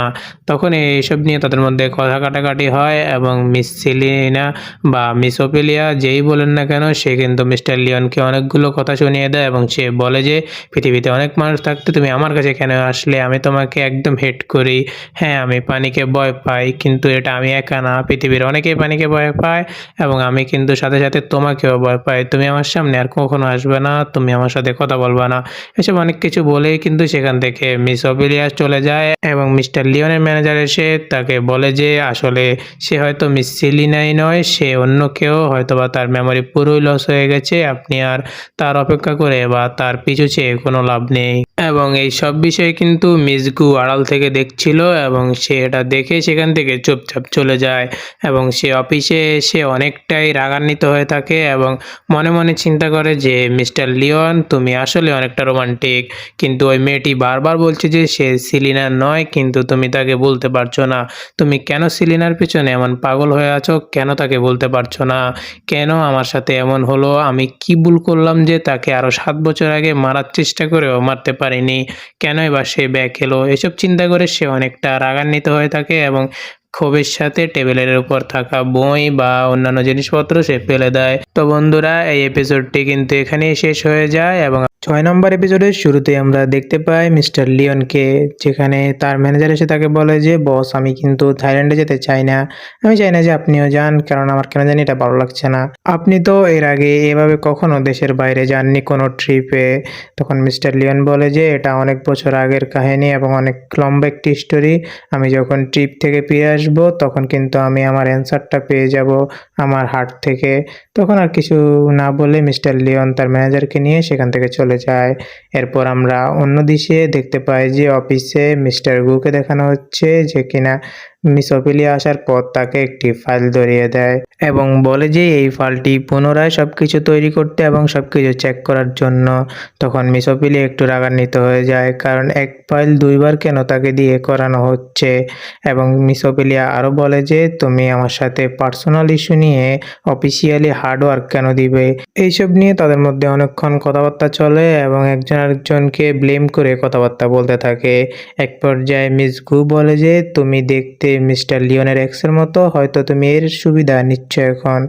তখন এইসব নিয়ে তাদের মধ্যে কথা কাটাকাটি হয় এবং মিস সিলিনা বা মিস ওফেলিয়া যেই বলেন না কেন সে কিন্তু মিস্টার লিওনকে অনেকগুলো কথা শুনিয়ে দেয় এবং সে বলে যে পৃথিবীতে অনেক মানুষ থাকতে তুমি আমার কাছে কেন আসলে, আমি তোমাকে একদম হেট করি। হ্যাঁ আমি পানিকে ভয় পাই কিন্তু এটা আমি একা না, পৃথিবীর অনেকেই পানিকে ভয় পায় এবং আমি কিন্তু সাথে সাথে তোমাকেও ভয় পাই, তুমি আমার সামনে আর কখনো আসবে না, তুমি আমার সাথে কথা বলবা না। এসব অনেক কিছু বলেই কিন্তু সেখান থেকে মিস ওফেলিয়া চলে যায় এবং মিস্টার লিওনের ম্যানেজার এসে তাকে বলে যে আসলে সে হয়তো মিস সিলিনাই নয়, সে অন্য কেউ, হয়তোবা তার মেমোরি পুরোই লস হয়ে গেছে, আপনি আর তার অপেক্ষা করে বা তার পিছু চেয়ে কোনো লাভ নেই। এবং এই সব বিষয়ে কিন্তু মিস গু আড়াল থেকে দেখছিল এবং সে এটা দেখে সেখান থেকে চুপচাপ চলে যায় এবং সে অফিসে এসে অনেকটাই রাগান্বিত হয়ে থাকে এবং মনে মনে চিন্তা করে যে মিস্টার লিওন তুমি আসলে অনেকটা রোমান্টিক, কিন্তু ওই মেয়েটি বারবার বলছে যে সে সিলিনার নয় কিন্তু তুমি তাকে বলতে পারছো না, তুমি কেন সিলিনার পিছনে এমন পাগল হয়ে আছো, কেন তাকে বলতে পারছো না, কেন আমার সাথে এমন হলো, আমি কি ভুল করলাম যে তাকে আরও 7 বছর আগে মারার চেষ্টা করেও মারতে পারিনি, কেনই বা সে ব্যাক এলো। এসব চিন্তা করে সে অনেকটা রাগান্বিত হয়ে থাকে এবং ক্ষোভের সাথে টেবিলের উপর থাকা বই বা অন্যান্য জিনিসপত্র সে ফেলে দেয়। তো বন্ধুরা এই এপিসোডটি কিন্তু এখানেই শেষ হয়ে যায় এবং 6 নম্বর এপিসোডের শুরুতে আমরা দেখতে পাই মিস্টার লিওনকে, যেখানে তার ম্যানেজার এসে তাকে বলে যে বস আমি কিন্তু থাইল্যান্ডে যেতে চাই না, আমি চাই না যে আপনিও যান, কারণ আমার কেন জানি এটা ভালো লাগছে না, আপনি তো এর আগে এভাবে কখনো দেশের বাইরে যাননি কোনো ট্রিপে। তখন মিস্টার লিওন বলে যে এটা অনেক বছর আগের কাহিনী এবং অনেক লম্বা একটি স্টোরি, আমি যখন ট্রিপ থেকে ফিরে আসবো তখন কিন্তু আমি আমার অ্যান্সারটা পেয়ে যাব আমার হার্ট থেকে। তখন আর কিছু না বলে মিস্টার লিওন তার ম্যানেজারকে নিয়ে সেখান থেকে চলে যায়। এরপর আমরা অন্য দৃশ্যে দেখতে পাই যে অফিসে মিস্টার গুকে দেখানো হচ্ছে যে কিনা মিস অপিলিয়া আসার পর তাকে একটি ফাইল ধরিয়ে দেয় এবং বলে যে এই ফাইলটি পুনরায় সবকিছু তৈরি করতে এবং সবকিছু চেক করার জন্য। তখন মিস অপিলিয়া একটু রাগান্বিত হয়ে যায়, কারণ এক ফাইল দুইবার কেন তাকে দিয়ে করানো হচ্ছে। এবং মিস অপিলিয়া আরও বলে যে তুমি আমার সাথে পার্সোনাল ইস্যু নিয়ে অফিসিয়ালি হার্ডওয়ার্ক কেন দিবে। এইসব নিয়ে তাদের মধ্যে অনেকক্ষণ কথাবার্তা চলে এবং একজন আরেকজনকে ব্লেম করে কথাবার্তা বলতে থাকে। এক পর্যায়ে মিস গু বলে যে তুমি দেখতে মিস্টার লিওনের এক্সের মতো, হয়তো তুমি এর সুবিধা নিচ্ছ এখন।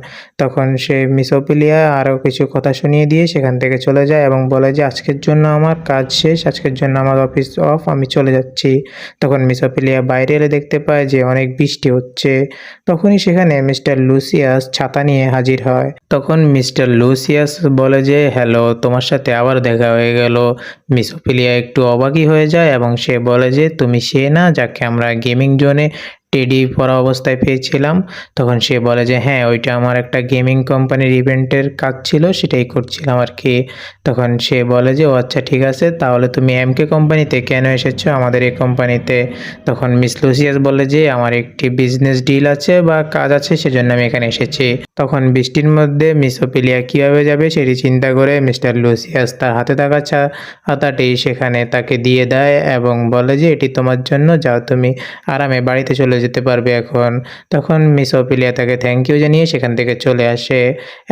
তখন সে মিস অপিলিয়া আরও কিছু কথা শুনিয়ে দিয়ে সেখান থেকে চলে যায় এবং বলে যে আজকের জন্য আমার কাজ শেষ, আজকের জন্য আমার অফিস অফ, আমি চলে যাচ্ছি। তখন মিস অপিলিয়া বাইরে এলে দেখতে পায় যে অনেক বৃষ্টি হচ্ছে। তখনই সেখানে মিস্টার লুসিয়াস ছাতা নিয়ে হাজির হয়। তখন মিস্টার লুসিয়াস বলে যে হ্যালো, তোমার সাথে আবার দেখা হয়ে গেল। মিস অপিলিয়া একটু অবাকই হয়ে যায় এবং সে বলে যে তুমি সে না যাকে আমরা গেমিং জোনে টেডি পরা অবস্থায় পেয়েছিলাম। তখন সে বলে যে হ্যাঁ, ওইটা আমার একটা গেমিং কোম্পানির ইভেন্টের কাজ ছিল, সেটাই করছিলাম আর কি। তখন সে বলে যে ও আচ্ছা ঠিক আছে, তাহলে তুমি এমকে কোম্পানিতে কেন এসেছো আমাদের এই কোম্পানিতে? তখন মিস লুসিয়াস বলে যে আমার একটি বিজনেস ডিল আছে বা কাজ আছে, সেজন্য আমি এখানে এসেছি। তখন বৃষ্টির মধ্যে মিস অপিলিয়া কীভাবে যাবে সেটি চিন্তা করে মিস্টার লুসিয়াস তার হাতে থাকা ছাতাটি সেখানে তাকে দিয়ে দেয় এবং বলে যে এটি তোমার জন্য, যাও তুমি আরামে বাড়িতে চলে যেতে পারবে এখন। তখন মিস অপিলিয়া তাকে থ্যাংক ইউ জানিয়ে সেখান থেকে চলে আসে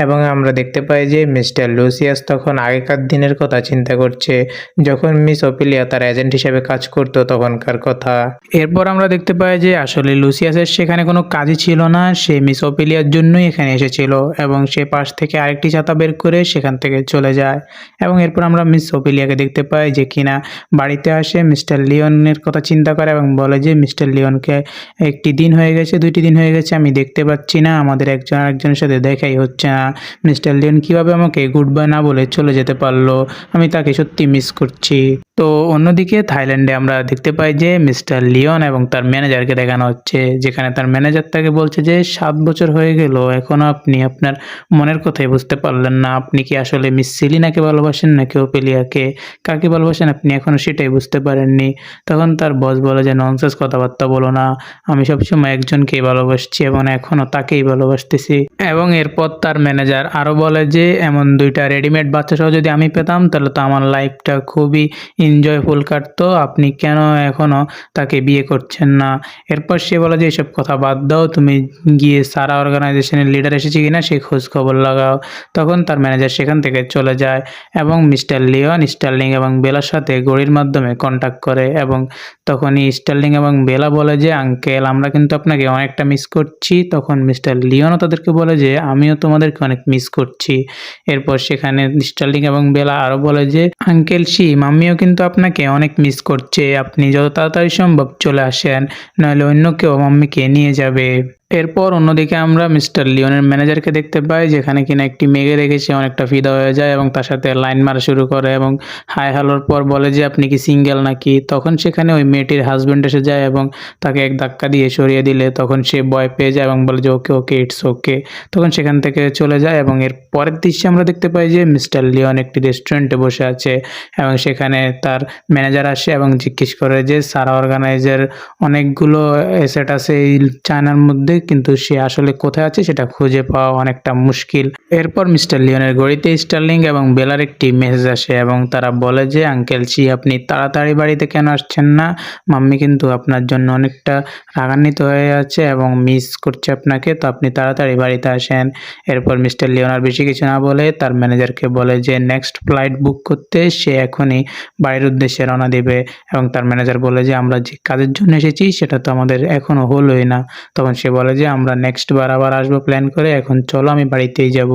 এবং আমরা দেখতে পাই যে মিস্টার লুসিয়াস তখন আগেকার দিনের কথা চিন্তা করছে, যখন মিস অপিলিয়া তার এজেন্ট হিসেবে কাজ করতো তখনকার কথা। এরপর আমরা দেখতে পাই যে আসলে লুসিয়াসের সেখানে কোনো কাজই ছিল না, সে মিস অপিলিয়ার জন্যই এখানে এসেছিল এবং সে পাশ থেকে আরেকটি ছাতা বের করে সেখান থেকে চলে যায়। এবং এরপর আমরা মিস অপিলিয়াকে দেখতে পাই যে কিনা বাড়িতে আসে মিস্টার লিওনের কথা চিন্তা করে এবং বলে যে মিস্টার লিওনকে একটি দিন হয়ে গেছে, 2টি দিন হয়ে গেছে আমি দেখতে পাচ্ছি না, আমাদের একজন আরেকজনের সাথে দেখাই হচ্ছে না। মিস্টার লিওন কীভাবে আমাকে গুড বাই না বলে চলে যেতে পারলো, আমি তাকে সত্যি মিস করছি। তো অন্যদিকে থাইল্যান্ডে আমরা দেখতে পাই যে মিস্টার লিওন এবং তার ম্যানেজারকে দেখানো হচ্ছে, যেখানে তার ম্যানেজার তাকে বলছে যে 7 বছর হয়ে গেল, এখনও আপনি আপনার মনের কথাই বুঝতে পারলেন না, আপনি কি আসলে মিস সেলিনাকে ভালোবাসেন নাকি অপিলিয়াকে, কাকে ভালোবাসেন আপনি এখনও সেটাই বুঝতে পারেননি। তখন তার বস বলে যে ননসেন্স কথাবার্তা বলো না, আমি সবসময় একজনকেই ভালোবাসছি এবং এখনও তাকেই ভালোবাসতেছি। এবং এরপর তার ম্যানেজার আরও বলে যে এমন 2টা রেডিমেড বাচ্চা সহ যদি আমি পেতাম তাহলে তো আমার লাইফটা খুবই এনজয়ফুল কাটতো, আপনি কেন এখনও তাকে বিয়ে করছেন না? এরপর সে বলে যে এসব কথা বাদ দাও, তুমি গিয়ে সারা অর্গানাইজেশনের লিডার এসেছে কিনা সেই খোঁজ খবর লাগাও। তখন তার ম্যানেজার সেখান থেকে চলে যায় এবং মিস্টার লিওন, স্টার্লিং এবং বেলার সাথে ঘড়ির মাধ্যমে কন্ট্যাক্ট করে এবং তখনই স্টার্লিং এবং বেলা বলে যে আঙ্কেল আমরা কিন্তু আপনাকে অনেকটা মিস করছি। তখন মিস্টার লিওনও তাদেরকে বলে যে আমিও তোমাদেরকে অনেক মিস করছি। এরপর সেখানে স্টার্লিং এবং বেলা আরও বলে যে আঙ্কেল শিম, আমিও কিন্তু আপনাকে অনেক মিস করছে, আপনি যত তাড়াতাড়ি সম্ভব চলে আসেন, নইলে অন্য কেউ মাম্মিকে নিয়ে যাবে। এরপর অন্যদিকে আমরা মিস্টার লিওনের ম্যানেজারকে দেখতে পাই, যেখানে কিনা একটি মেয়েকে দেখে সে অনেকটা ফিদা হয়ে যায় এবং তার সাথে লাইন মারা শুরু করে এবং হাই হ্যালোর পর বলে যে আপনি কি সিঙ্গেল নাকি। তখন সেখানে ওই মেয়েটির হাজব্যান্ড এসে যায় এবং তাকে এক ধাক্কা দিয়ে সরিয়ে দিলে তখন সে ভয় পেয়ে যায় এবং বলে যে ওকে ওকে ইটস ওকে। তখন সেখান থেকে চলে যায় এবং এর পরের দৃশ্যে আমরা দেখতে পাই যে মিস্টার লিওন একটি রেস্টুরেন্টে বসে আছে এবং সেখানে তার ম্যানেজার আসে এবং জিজ্ঞেস করে যে সারা অর্গানাইজের অনেকগুলো অ্যাসেট আছে এই চায়নার মধ্যে, কিন্তু সে আসলে কোথায় আছে সেটা খুঁজে পাওয়া অনেকটা মুশকিল। এরপর মিস্টার লিওনের ঘড়িতে স্টার্লিং এবং বেলার একটি মেসেজ আসে এবং তারা বলে যে আঙ্কেল শি, আপনি তাড়াতাড়ি বাড়িতে কেন আসছেন না, মাম্মি কিন্তু আপনার জন্য অনেকটা রাগান্বিত হয়ে আছে এবং মিস করছে আপনাকে, তো আপনি তাড়াতাড়ি বাড়িতে আসেন। এরপর মিস্টার লিওন আর বেশি কিছু না বলে তার ম্যানেজারকে বলে যে নেক্সট ফ্লাইট বুক করতে, সে এখনই বাড়ির উদ্দেশ্যে রওনা দেবে এবং তার ম্যানেজার বলে যে আমরা যে কাজের জন্য এসেছি সেটা তো আমাদের এখনও হলোই না। তখন সে বলে যে আমরা নেক্সট বার আবার আসবো প্ল্যান করে, এখন চলো আমি বাড়িতেই যাব।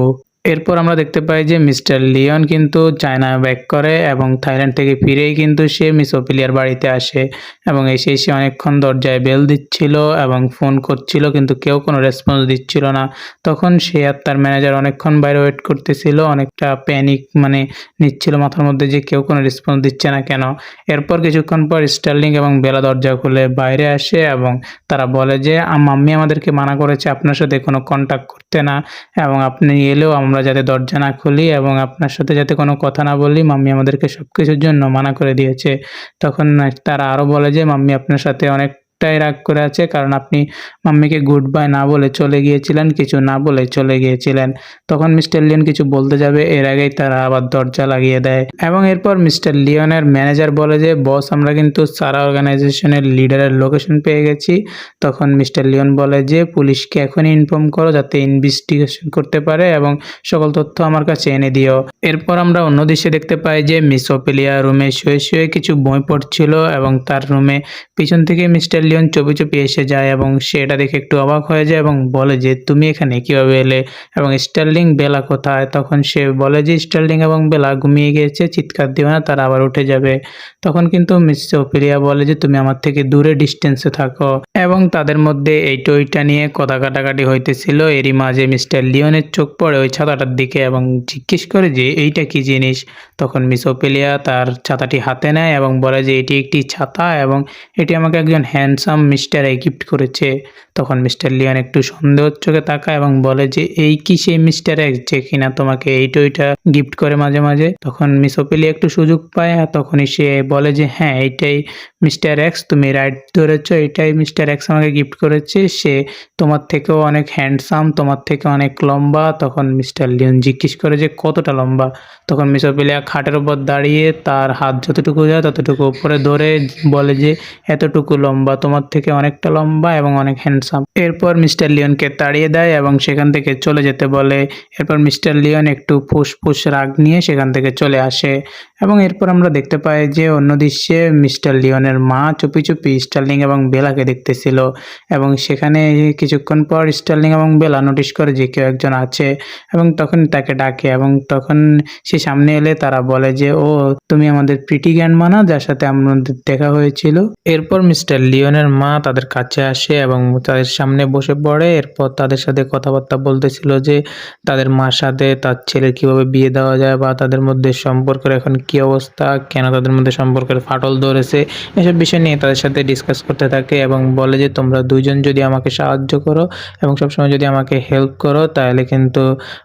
এরপর আমরা দেখতে পাই যে মিস্টার লিওন কিন্তু চায়না ব্যাক করে এবং থাইল্যান্ড থেকে ফিরেই কিন্তু সে মিস অপিলিয়ার বাড়িতে আসে এবং এসে সে অনেকক্ষণ দরজায় বেল দিচ্ছিল এবং ফোন করছিল কিন্তু কেউ কোনো রেসপন্স দিচ্ছিল না। তখন সে আর তার ম্যানেজার অনেকক্ষণ বাইরে ওয়েট করতেছিল, অনেকটা প্যানিক নিচ্ছিল মাথার মধ্যে যে কেউ কোনো রেসপন্স দিচ্ছে না কেন। এরপর কিছুক্ষণ পর স্টার্লিং এবং বেলা দরজা খুলে বাইরে আসে এবং তারা বলে যে মাম্মি আমাদেরকে মানা করেছে আপনার সাথে কোনো কন্ট্যাক্ট করতে না এবং আপনি এলেও আমরা যাতে দরজা না খুলি এবং আপনার সাথে যাতে কোনো কথা না বলি, মাম্মি আমাদেরকে সব কিছুর জন্য মানা করে দিয়েছে। তখন তারা আরও বলে যে মাম্মি আপনার সাথে অনেক অনেকটাই রাগ করে আছে, কারণ আপনি মাম্মিকে গুড বাই না বলে চলে গিয়েছিলেন, কিছু না বলে চলে গিয়েছিলেন। তখন মিস্টার লিওন কিছু বলতে যাবে, এর আগেই তারা আবার দরজা লাগিয়ে দেয় এবং এরপর মিস্টার লিওনের ম্যানেজার বলে যে বস, আমরা কিন্তু সারা অর্গানাইজেশনের লিডারের লোকেশন পেয়ে গেছি। তখন মিস্টার লিওন বলে যে পুলিশকে এখনই ইনফর্ম করো যাতে ইনভেস্টিগেশন করতে পারে এবং সকল তথ্য আমার কাছে এনে দিও। এরপর আমরা অন্য দৃশ্যে দেখতে পাই যে মিস ওফেলিয়া রুমে শুয়ে শুয়ে কিছু বই পড়ছিল এবং তার রুমে পিছন থেকে মিস্টার লিওন চুপি চুপি এসে যায় এবং সে এটা দেখে একটু অবাক হয়ে যায় এবং বলে যে তুমি এখানে কিভাবে এলে এবং স্টার্লিং বেলা কোথায়। তখন সে বলে যে স্টার্লিং এবং বেলা ঘুমিয়ে গিয়েছে, চিৎকার দিও না, তারা আবার উঠে যাবে। তখন কিন্তু মিস ওফেলিয়া বলে যে তুমি আমার থেকে দূরে ডিস্টেন্সে থাকো এবং তাদের মধ্যে এইটা ওইটা নিয়ে কথা কাটাকাটি হইতেছিল। এরই মাঝে মিস্টার লিওনের চোখ পড়ে ওই ছাতাটার দিকে এবং জিজ্ঞেস করে যে এইটা কি জিনিস। তখন মিস ওফেলিয়া তার ছাতাটি হাতে নেয় এবং বলে যে এটি একটি ছাতা এবং এটি আমাকে একজন হ্যান্ডসাম মিস্টার গিফট করেছে। তখন মিস্টার লিওন একটু সন্দেহের চোখে তাকায় এবং বলে যে এই কি সেই মিস্টার এক্স যে কিনা তোমাকে এইটা ওইটা গিফট করে মাঝে মাঝে। তখন মিস ওফেলিয়া একটু সুযোগ পায় আর তখনই সে বলে যে হ্যাঁ এইটাই মিস্টার এক্স, তুমি রাইট ধরেছো, এটাই মিস্টার এক্স আমাকে গিফট করেছে। সে তোমার থেকেও অনেক হ্যান্ডসাম, তোমার থেকে অনেক লম্বা। তখন মিস্টার লিওন জিজ্ঞেস করে যে কতটা লম্বা। তখন মিস ওফেলিয়া খাটের উপর দাঁড়িয়ে তার হাত যতটুকু যায় ততটুকু উপরে ধরে বলে যে এতটুকু লম্বা, তোমার থেকে অনেকটা লম্বা এবং অনেক হ্যান্ডসাম। এরপর মিস্টার লিওনকে তাড়িয়ে দেয় এবং সেখান থেকে চলে যেতে বলে। এরপর মিস্টার লিওন একটু ফুসফুস রাগ নিয়ে সেখান থেকে চলে আসে এবং এরপর আমরা দেখতে পাই যে অন্য দৃশ্যে মিস্টার লিওনের মা চুপি চুপি স্টার্লিং এবং বেলাকে দেখতেছিল এবং সেখানে কিছুক্ষণ পর স্টার্লিং এবং বেলা নোটিশ করে যে কেউ একজন আছে এবং তখন তাকে ডাকে এবং তখন সে সামনে এলে তারা বলে যে ও তুমি আমাদের প্রিটি গ্র্যান্ডমা না, যার সাথে আমাদের দেখা হয়েছিল। এরপর মিস্টার লিওনের মা তাদের কাছে আসে এবং তাদের সামনে বসে পড়ে। এরপর তাদের সাথে কথাবার্তা বলতেছিল যে তাদের মার সাথে তার ছেলের কিভাবে বিয়ে দেওয়া যায় বা তাদের মধ্যে সম্পর্কের এখন কি অবস্থা, কেন তাদের মধ্যে সম্পর্কের ফাটল ধরেছে, এসব বিষয় নিয়ে তাদের সাথে ডিসকাস করতে থাকে এবং বলে যে তোমরা দুইজন যদি আমাকে সাহায্য করো এবং সবসময় যদি আমাকে হেল্প করো তাহলে কিন্তু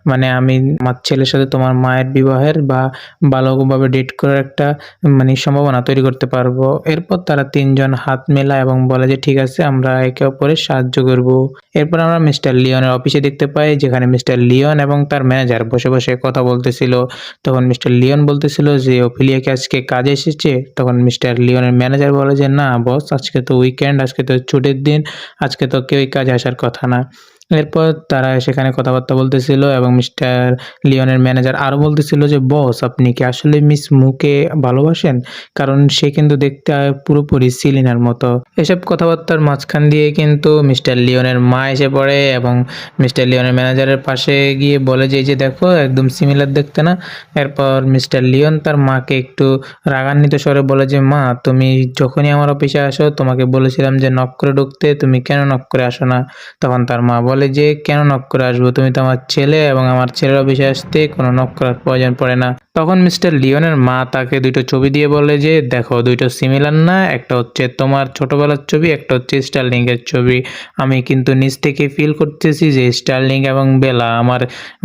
মানে আমি আমার ছেলের সাথে তোমার মায়ের বিবাহের বা ভালোভাবে ডেট করার একটা সম্ভাবনা তৈরি করতে পারবো। এরপর তারা তিনজন হাত মেলায় এবং বলে যে ঠিক আছে, আমরা একে অপরের সাহায্য করব। এরপর আমরা মিস্টার লিওনের অফিসে দেখতে পাই যেখানে মিস্টার লিওন এবং তার ম্যানেজার বসে বসে কথা বলতেছিল। তখন মিস্টার লিওন বলতেছিল যে ওফেলিয়াকে আজকে কাজে এসেছে। তখন মিস্টার লিওনের ম্যানেজার বলে যে না বস, আজকে তো উইকেন্ড, আজকে তো ছুটির দিন, আজকে তো কেউই কাজে আসার কথা না। এরপর তারা সেখানে কথাবার্তা বলতেছিল এবং মিস্টার লিওনের ম্যানেজার আরও বলতেছিল যে বস, আপনি কি আসলে মিস মুকে ভালোবাসেন, কারণ সে কিন্তু দেখতে পুরোপুরি সিলিনার মতো। এসব কথাবার্তার মাঝখান দিয়ে কিন্তু মিস্টার লিওনের মা এসে পড়ে এবং মিস্টার লিওনের ম্যানেজারের পাশে গিয়ে বলে যে এই যে দেখো একদম সিমিলার দেখতে না। এরপর মিস্টার লিওন তার মাকে একটু রাগান্বিত স্বরে বলে যে মা, তুমি যখনই আমার অফিসে আসো তোমাকে বলেছিলাম যে নক করে ঢুকতে, তুমি কেন নক করে আসো না। তখন তার মা বলে যে কেন নক করে আসবো, তুমি তো আমার ছেলে এবং আমার ছেলের অফিসে আসতে কোনো নক করার প্রয়োজন পড়ে না। তখন মিস্টার লিওনের মা তাকে দুটো ছবি দিয়ে বলে যে দেখো দুটো সিমিলার না, একটা হচ্ছে তোমার ছোটবেলার ছবি, একটা হচ্ছে স্টার্লিং এর ছবি। আমি কিন্তু নিজ থেকে ফিল করতেছি যে স্টার্লিং এবং বেলা আমার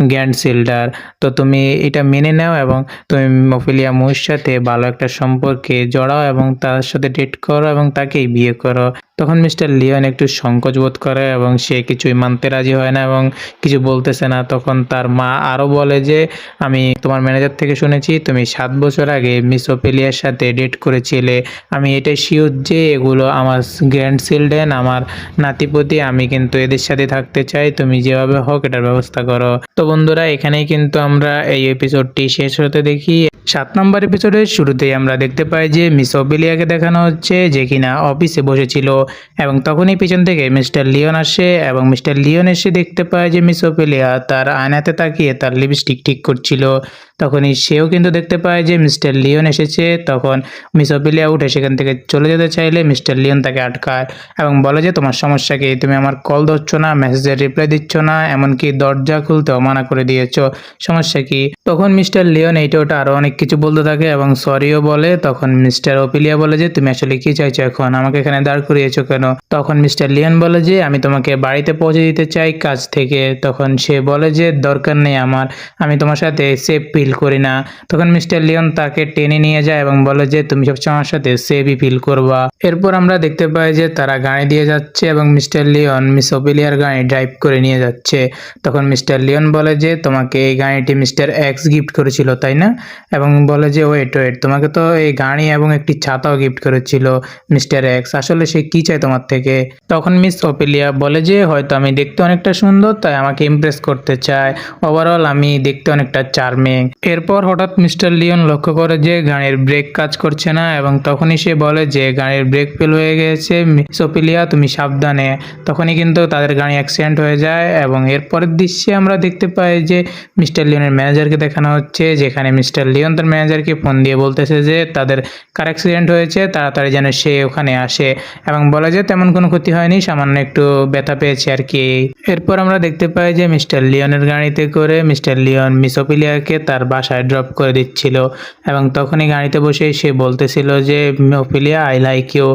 গ্র্যান্ড চিল্ডার। তো তুমি এটা মেনে নাও এবং তুমি ওফেলিয়া মুর সাথে ভালো একটা সম্পর্কে জড়াও এবং তার সাথে ডেট করো এবং তাকেই বিয়ে করো। তখন মিস্টার লিওন একটু সংকোচ বোধ করে এবং সে কিছুই মানতে রাজি হয় না এবং কিছু বলতেছে না। তখন তার মা আরও বলে যে আমি তোমার ম্যানেজার থেকে শুনেছি তুমি 7 বছর আগে মিস ওফেলিয়ার সাথে ডেট করেছিলে। আমি এটাই শিওর যে এগুলো আমার গ্র্যান্ড চিলড্রেন, আমার নাতিপতি, আমি কিন্তু এদের সাথে থাকতে চাই, তুমি যেভাবে হোক এটার ব্যবস্থা করো। তো বন্ধুরা, এখানেই কিন্তু আমরা এই এপিসোডটি শেষ হতে দেখি। 7 নম্বর এপিসোডের শুরুতেই আমরা দেখতে পাই যে মিস ওফেলিয়াকে দেখানো হচ্ছে যে কিনা অফিসে বসেছিল এবং তখনই পিছন থেকে মিস্টার লিওন আসে এবং মিস্টার লিওন এসে দেখতে পায় যে মিস ওফেলিয়া তার আয়নাতে তাকিয়ে তার লিপস্টিক ঠিক করছিল। তখনই সেও কিন্তু দেখতে পায় যে মিস্টার লিওন এসেছে। তখন মিস ওফেলিয়া উঠে সেখান থেকে চলে যেতে চাইলে মিস্টার লিওন তাকে আটকায় এবং বলে যে তোমার সমস্যা কি, তুমি আমার কল ধরছো না, মেসেজের রিপ্লাই দিচ্ছ না, এমনকি দরজা খুলতেও মানা করে দিয়েছো, সমস্যা কি। তখন মিস্টার লিওন এইটা ওটা আরও অনেক কিছু বলতে থাকে এবং সরিও বলে। তখন মিস্টার ওফেলিয়া বলে যে তুমি আসলে কি চাইছো, এখন আমাকে এখানে দাঁড় করিয়েছো কেন। তখন মিস্টার লিওন বলে যে আমি তোমাকে বাড়িতে পৌঁছে দিতে চাই কাজ থেকে। তখন সে বলে যে দরকার নেই আমার, আমি তোমার সাথে সেফ ফিল ফিল করি না। তখন মিস্টার লিওন তাকে টেনে নিয়ে যায় এবং বলে যে তুমি সবসময় আমার সাথে সেফই ফিল করবা। এরপর আমরা দেখতে পাই যে তারা গাড়ি দিয়ে যাচ্ছে এবং মিস্টার লিওন মিস ওপিলিয়ার গাড়ি ড্রাইভ করে নিয়ে যাচ্ছে। তখন মিস্টার লিওন বলে যে তোমাকে এই গাড়িটি মিস্টার এক্স গিফট করেছিল তাই না, এবং বলে যে ওয়েট তোমাকে তো এই গাড়ি এবং একটি ছাতাও গিফট করেছিল মিস্টার এক্স, আসলে সে কি চায় তোমার থেকে? তখন মিস ওপিলিয়া বলে যে হয়তো আমি দেখতে অনেকটা সুন্দর তাই আমাকে ইমপ্রেস করতে চায়, ওভারঅল আমি দেখতে অনেকটা চার্মিং। এরপর হঠাৎ মিস্টার লিওন লক্ষ্য করে যে গাড়ির ব্রেক কাজ করছে না এবং তখনই সে বলে যে গাড়ির ব্রেক ফেল হয়ে গেছে, মিস ওপিলিয়া তুমি সাবধানে। তখনই কিন্তু তাদের গাড়ি অ্যাক্সিডেন্ট হয়ে যায় এবং এরপরের দৃশ্যে আমরা দেখতে পাই যে মিস্টার লিওনের ম্যানেজারকে দেখানো হচ্ছে, যেখানে মিস্টার লিওন তার ম্যানেজারকে ফোন দিয়ে বলতেছে যে তাদের কার অ্যাক্সিডেন্ট হয়েছে, তাড়াতাড়ি যেন সে ওখানে আসে এবং বলে যে তেমন কোনো ক্ষতি হয়নি, সামান্য একটু ব্যথা পেয়েছে আর কি। এরপর আমরা দেখতে পাই যে মিস্টার লিওনের গাড়িতে করে মিস্টার লিওন মিস ওপিলিয়াকে তার বাসায় ড্রপ করে দিচ্ছিল এবং তখনই গাড়িতে বসে সে বলতেছিল যে ওপিলিয়া আই লাইক ইউ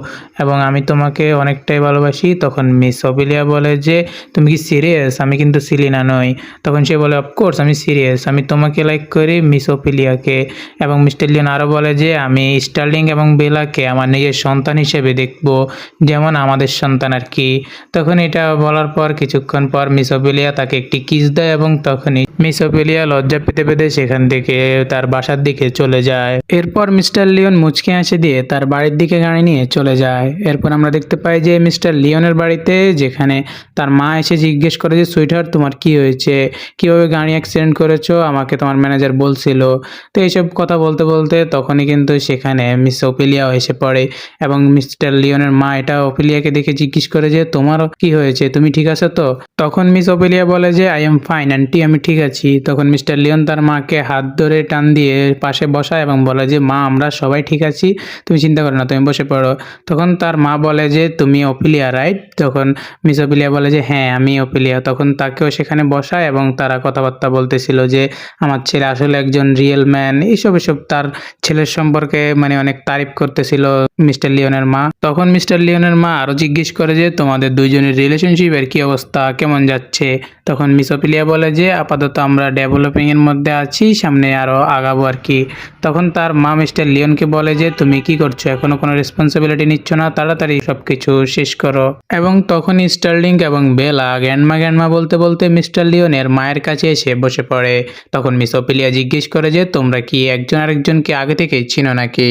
এবং আমি তোমাকে অনেকটাই ভালোবাসি। তখন মিস ওপিলিয়া বলে যে তুমি কি সিরিয়াস? আমি কিন্তু সিলিনা নই। তখন সে বলে অফকোর্স আমি সিরিয়াস, আমি তোমাকে লাইক করি মিস ওপিলিয়াকে। এবং মিস্টার লিওন আরও বলে যে আমি স্টার্লিং এবং বেলাকে আমার নিজের সন্তান হিসেবে দেখব, যেমন আমাদের সন্তান আর কি। তখন এটা বলার পর কিছুক্ষণ পর মিস ওপিলিয়া তাকে একটি কিস দেয় এবং তখনই মিস ওপিলিয়া লজ্জা পেতে পেতে সেখান থেকে তার বাসার দিকে চলে যায়। এরপর মিস্টার লিওন মুচকি হাসি দিয়ে তার বাড়ির দিকে গাড়ি নিয়ে চলে যায়। এরপর আমরা দেখতে পাই যে মিস্টার লিওনের বাড়িতে, যেখানে তার মা এসে জিজ্ঞেস করে যে সুইটহার্ট তোমার কি হয়েছে, কিভাবে গাড়ি অ্যাক্সিডেন্ট করেছো, আমাকে তোমার ম্যানেজার বলছিল। তো এইসব কথা বলতে বলতে তখনই কিন্তু সেখানে মিস ওপিলিয়াও এসে পড়ে এবং মিস্টার লিওনের মা এটা ওপিলিয়াকে দেখে জিজ্ঞেস করে যে তোমারও কি হয়েছে, তুমি ঠিক আছো তো? তখন মিস ওপিলিয়া বলে যে আই এম ফাইন আন্টি, আমি ঠিক আছি। তখন মিস্টার লিওন তার মাকে হাত ধরে টান দিয়ে পাশে বসায় এবং বলে যে মা আমরা সবাই ঠিক আছি, তুমি চিন্তা করো না, তুমি বসে পড়ো। তখন তার মা বলে যে তুমি ওপিলিয়া রাইট? তখন মিস ওপিলিয়া বলে যে হ্যাঁ আমি ওপিলিয়া। তখন তাকেও সেখানে বসায় এবং তারা কথাবার্তা বলতেছিল যে আমার ছেলে আসলে একজন রিয়েল ম্যান, এসব তার ছেলের সম্পর্কে মানে অনেক তারিফ করতেছিল মিস্টার লিওনের মা। তখন মিস্টার লিওনের মা আরও জিজ্ঞেস করে যে তোমাদের দুইজনের রিলেশনশিপের কি অবস্থা, কেমন যাচ্ছে? তখন মিস ওপিলিয়া বলে যে আপাতত আমরা ডেভেলপিংয়ের মধ্যে আছি, সামনে আরও আগাবো আর কি। তখন তার মা মিস্টার লিওনকে বলে যে তুমি কি করছো, এখনো কোনো রেসপন্সিবিলিটি নিচ্ছ না, তাড়াতাড়ি সব কিছু শেষ করো। এবং তখনই স্টার্লিং এবং বেলা গ্র্যান্ডমা বলতে বলতে মিস্টার লিওনের মায়ের কাছে এসে বসে পড়ে। তখন মিস ওপিলিয়া জিজ্ঞেস করে যে তোমরা কি একজন আরেকজনকে আগে থেকে চিনো নাকি?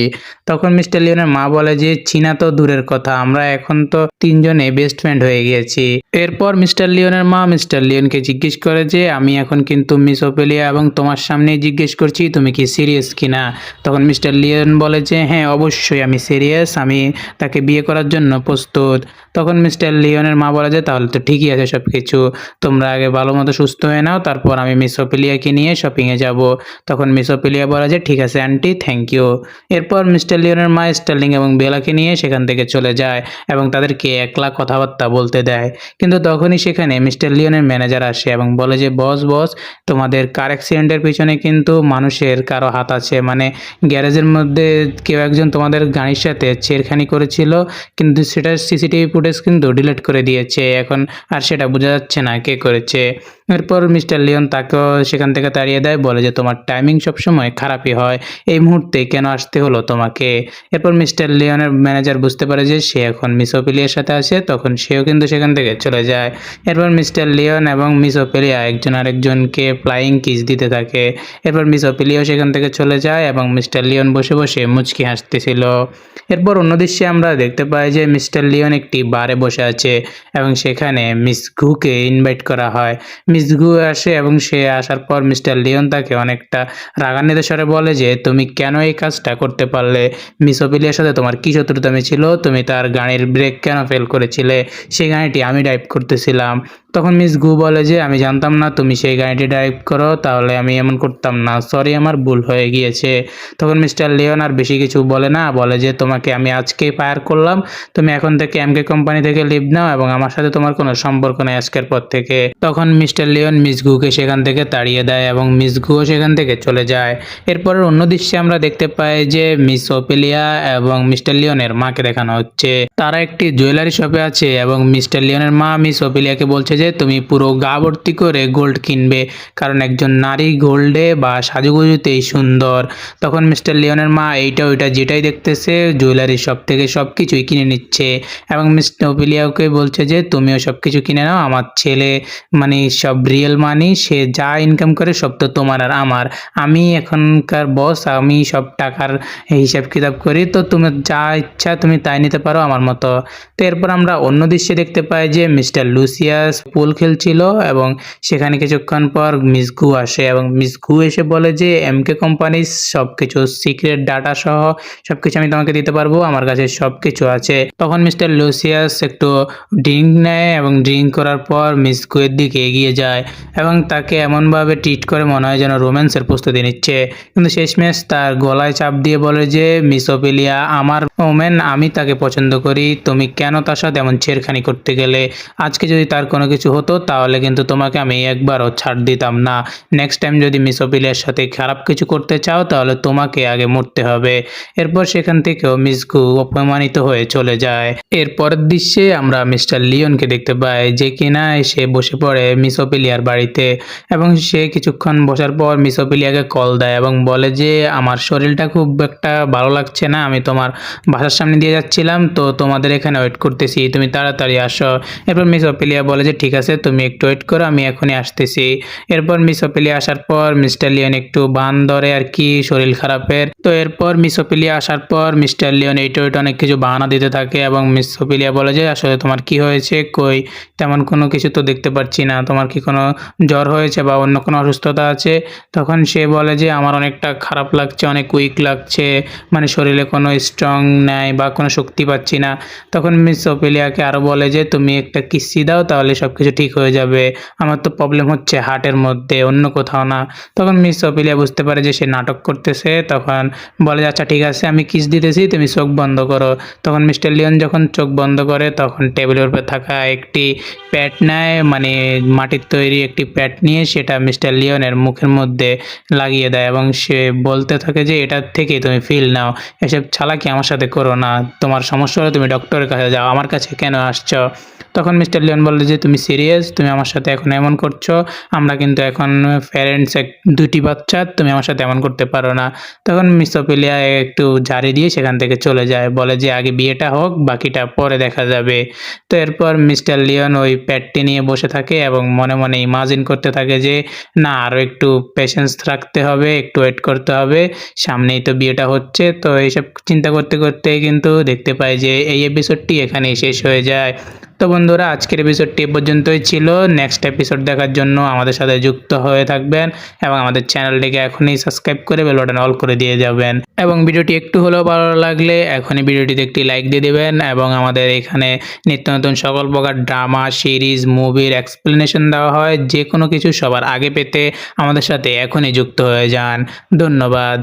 তখন মিস্টার লিওনের মা বলে যে চিনা তো দূরের কথা, আমরা এখন তো তিনজনে বেস্ট ফ্রেন্ড হয়ে গিয়েছি। এরপর মিস্টার লিওনের মা মিস্টার লিওনকে জিজ্ঞেস করে যে আমি এখন কিন্তু মিস ওপিলিয়া এবং তোমার সামনে জিজ্ঞেস করছি তুমি কি সিরিয়াস কিনা? তখন মিস্টার লিওন বলে যে হ্যাঁ অবশ্যই আমি সিরিয়াস, আমি তাকে বিয়ে করার জন্য প্রস্তুত। তখন মিস্টার লিওনের মা বলে যে তাহলে তো ঠিকই আছে সব কিছু, তোমরা আগে ভালো মতো সুস্থ হয়ে নাও, তারপর আমি মিস ওপিলিয়াকে নিয়ে শপিংয়ে যাব। তখন মিস ওপিলিয়া বলে যে ঠিক আছে আন্টি, থ্যাংক ইউ। এরপর মিস্টার লিওনের মা স্টার্লিং এবং বেলাকে নিয়ে সেখান থেকে চলে যায় এবং তাদেরকে একলা কথাবার্তা বলতে দেয়। কিন্তু তখনই সেখানে মিস্টার লিওনের ম্যানেজার আসে এবং বলে যে বস তোমাদের কার অ্যাক্সিডেন্টের পিছনে কিন্তু মানুষের কারো হাত আছে, মানে গ্যারেজের মধ্যে কেউ একজন তোমাদের গাড়ির সাথে ছেড়খানি করেছিল, কিন্তু সেটা সিসিটিভি ফুটেজ কিন্তু ডিলিট করে দিয়েছে, এখন আর সেটা বোঝা যাচ্ছে না কে করেছে। এরপর মিস্টার লিওন তাকেও সেখান থেকে তাড়িয়ে দেয়, বলে যে তোমার টাইমিং সবসময় খারাপই হয়, এই মুহূর্তে কেন আসতে হলো তোমাকে? এরপর মিস্টার লিওনের ম্যানেজার বুঝতে পারে যে সে এখন মিস ওপিলিয়ার সাথে আছে, তখন সেও কিন্তু সেখান থেকে চলে যায়। এরপর মিস্টার লিওন এবং মিস ওপিলিয়া একজন আরেকজনকে ফ্লাইং কিস দিতে থাকে। এরপর মিস ওপিলিয়াও সেখান থেকে চলে যায় এবং মিস্টার লিওন বসে বসে মুচকি হাসতেছিল। এরপর অন্য দৃশ্যে আমরা দেখতে পাই যে মিস্টার লিওন একটি বারে বসে আছে এবং সেখানে মিস ঘুকে ইনভাইট করা হয়। মিস ঘু আসে এবং সে আসার পর মিস্টার লিওন তাকে অনেকটা রাগান্বিত স্বরে বলে যে তুমি কেন এই কাজটা করতে পারলে, মিস ওপিলিয়ার সাথে তোমার কি শত্রুতামি ছিল, তুমি তার গাড়ির ব্রেক কেন ফেল করেছিলে, সেই গাড়িটি আমি ড্রাইভ করতেছিলাম। তখন মিস গু বলে যে আমি জানতাম না তুমি সেই গাড়িটি ড্রাইভ করো, তাহলে আমি এমন করতাম না, সরি আমার ভুল হয়ে গিয়েছে। তখন মিস্টার লিওন আর বেশি কিছু বলে না, বলে যে তোমাকে আমি আজকেই ফায়ার করলাম, তুমি এখন থেকে এমকে কোম্পানি থেকে লিভ নাও এবং আমার সাথে তোমার কোনো সম্পর্ক নেই আজকের পর থেকে। তখন মিস্টার মিস্টার লিওন মিস গুকে সেখান থেকে তাড়িয়ে দেয় এবং মিস গুও সেখান থেকে চলে যায়। এরপর অন্য দৃশ্যে আমরা দেখতে পাই যে মিস ওপেলিয়া এবং মিস্টার লিওনের মাকে দেখানো হচ্ছে। তারা একটি জুয়েলারি শপে আছে এবং মিস্টার লিওনের মা মিস ওপেলিয়াকে বলছে যে তুমি পুরো গা ভর্তি করে গোল্ড কিনবে, কারণ একজন নারী গোল্ডে বা সাজুগুজুতেই সুন্দর। তখন মিস্টার লিওনের মা এইটা ওইটা যেটাই দেখতেছে জুয়েলারি শপ থেকে সব কিছুই কিনে নিচ্ছে এবং মিস্টার ওপেলিয়াকে বলছে যে তুমিও সব কিছু কিনে নাও, আমার ছেলে মানে সব রিয়েল মানি, সে যা ইনকাম করে সব তো তোমার আর আমার, আমি এখনকার বস, আমি সব টাকার হিসাব কিতাব করি, তো তুমি যা ইচ্ছা তুমি তাই নিতে পারো আমার মতো। তো এরপর আমরা অন্য দৃশ্যে দেখতে পাই যে মিস্টার লুসিয়াস পুল খেলছিল এবং সেখানে কিছুক্ষণ পর মিস গু আসে এবং মিস গু এসে বলে যে এমকে কোম্পানির সব কিছু সিক্রেট ডাটা সহ সব কিছু আমি তোমাকে দিতে পারবো, আমার কাছে সব কিছু আছে। তখন মিস্টার লুসিয়াস একটু ড্রিঙ্ক নেয় এবং ড্রিঙ্ক করার পর মিস গুয়ের দিকে এগিয়ে যায় এবং তাকে এমনভাবে ট্রিট করে মনে হয় যেন রোম্যান্সের প্রস্তুতি নিচ্ছে, কিন্তু শেষমেশ তার গলায় চাপ দিয়ে বলে যে মিস ওপেলিয়া আমার ওমেন, আমি তাকে পছন্দ করি, তুমি কেন তার সাথে এমন ছেড়খানি করতে গেলে? আজকে যদি তার কোনো কিছু হতো তাহলে কিন্তু তোমাকে আমি একবারও ছাড় দিতাম না, নেক্সট টাইম যদি মিস ওপেলিয়ার সাথে খারাপ কিছু করতে চাও তাহলে তোমাকে আগে মরতে হবে। এরপর সেখান থেকেও মিস গু অপমানিত হয়ে চলে যায়। এর পরের দৃশ্যে আমরা মিস্টার লিওনকে দেখতে পাই যে কিনা এসে বসে পড়ে মিস ওপেলিয়ার বাড়িতে এবং সে কিছুক্ষণ বসার পর মিস ওপেলিয়াকে কল দেয় এবং বলে যে আমার শরীরটা খুব একটা ভালো লাগছে না, আমি তোমার বাসার সামনে দিয়ে যাচ্ছিলাম, তো তোমাদের এখানে ওয়েট করতেছি, তুমি তাড়াতাড়ি আসো। এরপর মিস ওপেলিয়া বলে যে ঠিক আছে তুমি একটু ওয়েট করো, আমি এখনই আসতেছি। এরপর মিস ওপেলিয়া আসার পর মিস্টার লিওন একটু বান ধরে আর কি শরীর খারাপের। তো এরপর মিস ওপেলিয়া আসার পর মিস্টার লিওন এইটা ওইটা অনেক কিছু বাহানা দিতে থাকে এবং মিস ওপেলিয়া বলে যে আসলে তোমার কি হয়েছে, কই তেমন কোনো কিছু তো দেখতে পাচ্ছি না, তোমার কি কোনো জ্বর হয়েছে বা অন্য কোনো অসুস্থতা আছে? তখন সে বলে যে আমার অনেকটা খারাপ লাগছে, অনেক উইক লাগছে, মানে শরীরে কোনো স্ট্রং নাই বা কোনো শক্তি পাচ্ছি না। তখন মিস ওপেলিয়াকে আরও বলে যে তুমি একটা কিস্তি দাও তাহলে সব কিছু ঠিক হয়ে যাবে, আমার তো প্রবলেম হচ্ছে হার্টের মধ্যে, অন্য কোথাও না। তখন মিস ওপেলিয়া বুঝতে পারে যে সে নাটক করতেছে, তখন বলে যে আচ্ছা ঠিক আছে আমি কিস দিতেছি, তুমি চোখ বন্ধ করো। তখন মিস্টার লিওন যখন চোখ বন্ধ করে তখন টেবিলের উপর থাকা একটি প্যাড নেয়, মানে মাটির তৈরি একটি প্যাড নিয়ে সেটা মিস্টার লিওনের মুখের মধ্যে লাগিয়ে দেয় এবং সে বলতে থাকে যে এটার থেকেই তুমি ফিল নাও, এসব চালাকি আমার সাথে করো না, তোমার সমস্যা হলে তুমি ডক্টরের কাছে যাও, আমার কাছে কেন আসছো? তখন মিস্টার লিওন বলে যে তুমি সিরিয়াস, তুমি আমার সাথে এখন এমন করছো, আমরা কিন্তু এখন প্যারেন্টস, দুটি বাচ্চা, তুমি আমার সাথে এমন করতে পারো না। তখন মিস ওপেলিয়া একটু ঝাড়ি দিয়ে সেখান থেকে চলে যায়, বলে যে আগে বিয়েটা হোক, বাকিটা পরে দেখা যাবে। তো এরপর মিস্টার লিওন ওই প্যাডটি নিয়ে বসে থাকে এবং মনে মনে ইমাজিন করতে থাকে যে না আরও একটু পেশেন্স রাখতে হবে, একটু ওয়েট করতে হবে, সামনেই তো বিয়েটা হচ্ছে। তো এইসব চিন্তা করতে করতে কিন্তু দেখতে পাই যে এই এপিসোডটি এখানেই শেষ হয়ে যায়। তো বন্ধুরা আজকের এপিসোডটি এ পর্যন্তই ছিল। নেক্সট এপিসোড দেখার জন্য আমাদের সাথে যুক্ত হয়ে থাকবেন এবং আমাদের চ্যানেলটিকে এখনই সাবস্ক্রাইব করে বেল বাটন অল করে দিয়ে যাবেন এবং ভিডিওটি একটু হলেও ভালো লাগলে এখনই ভিডিওটিতে একটি লাইক দিয়ে দেবেন এবং আমাদের এখানে নিত্য নতুন সকল প্রকার ড্রামা, সিরিজ, মুভির এক্সপ্লেনেশন দেওয়া হয়, যে কোনো কিছু সবার আগে পেতে আমাদের সাথে এখনই যুক্ত হয়ে যান। ধন্যবাদ।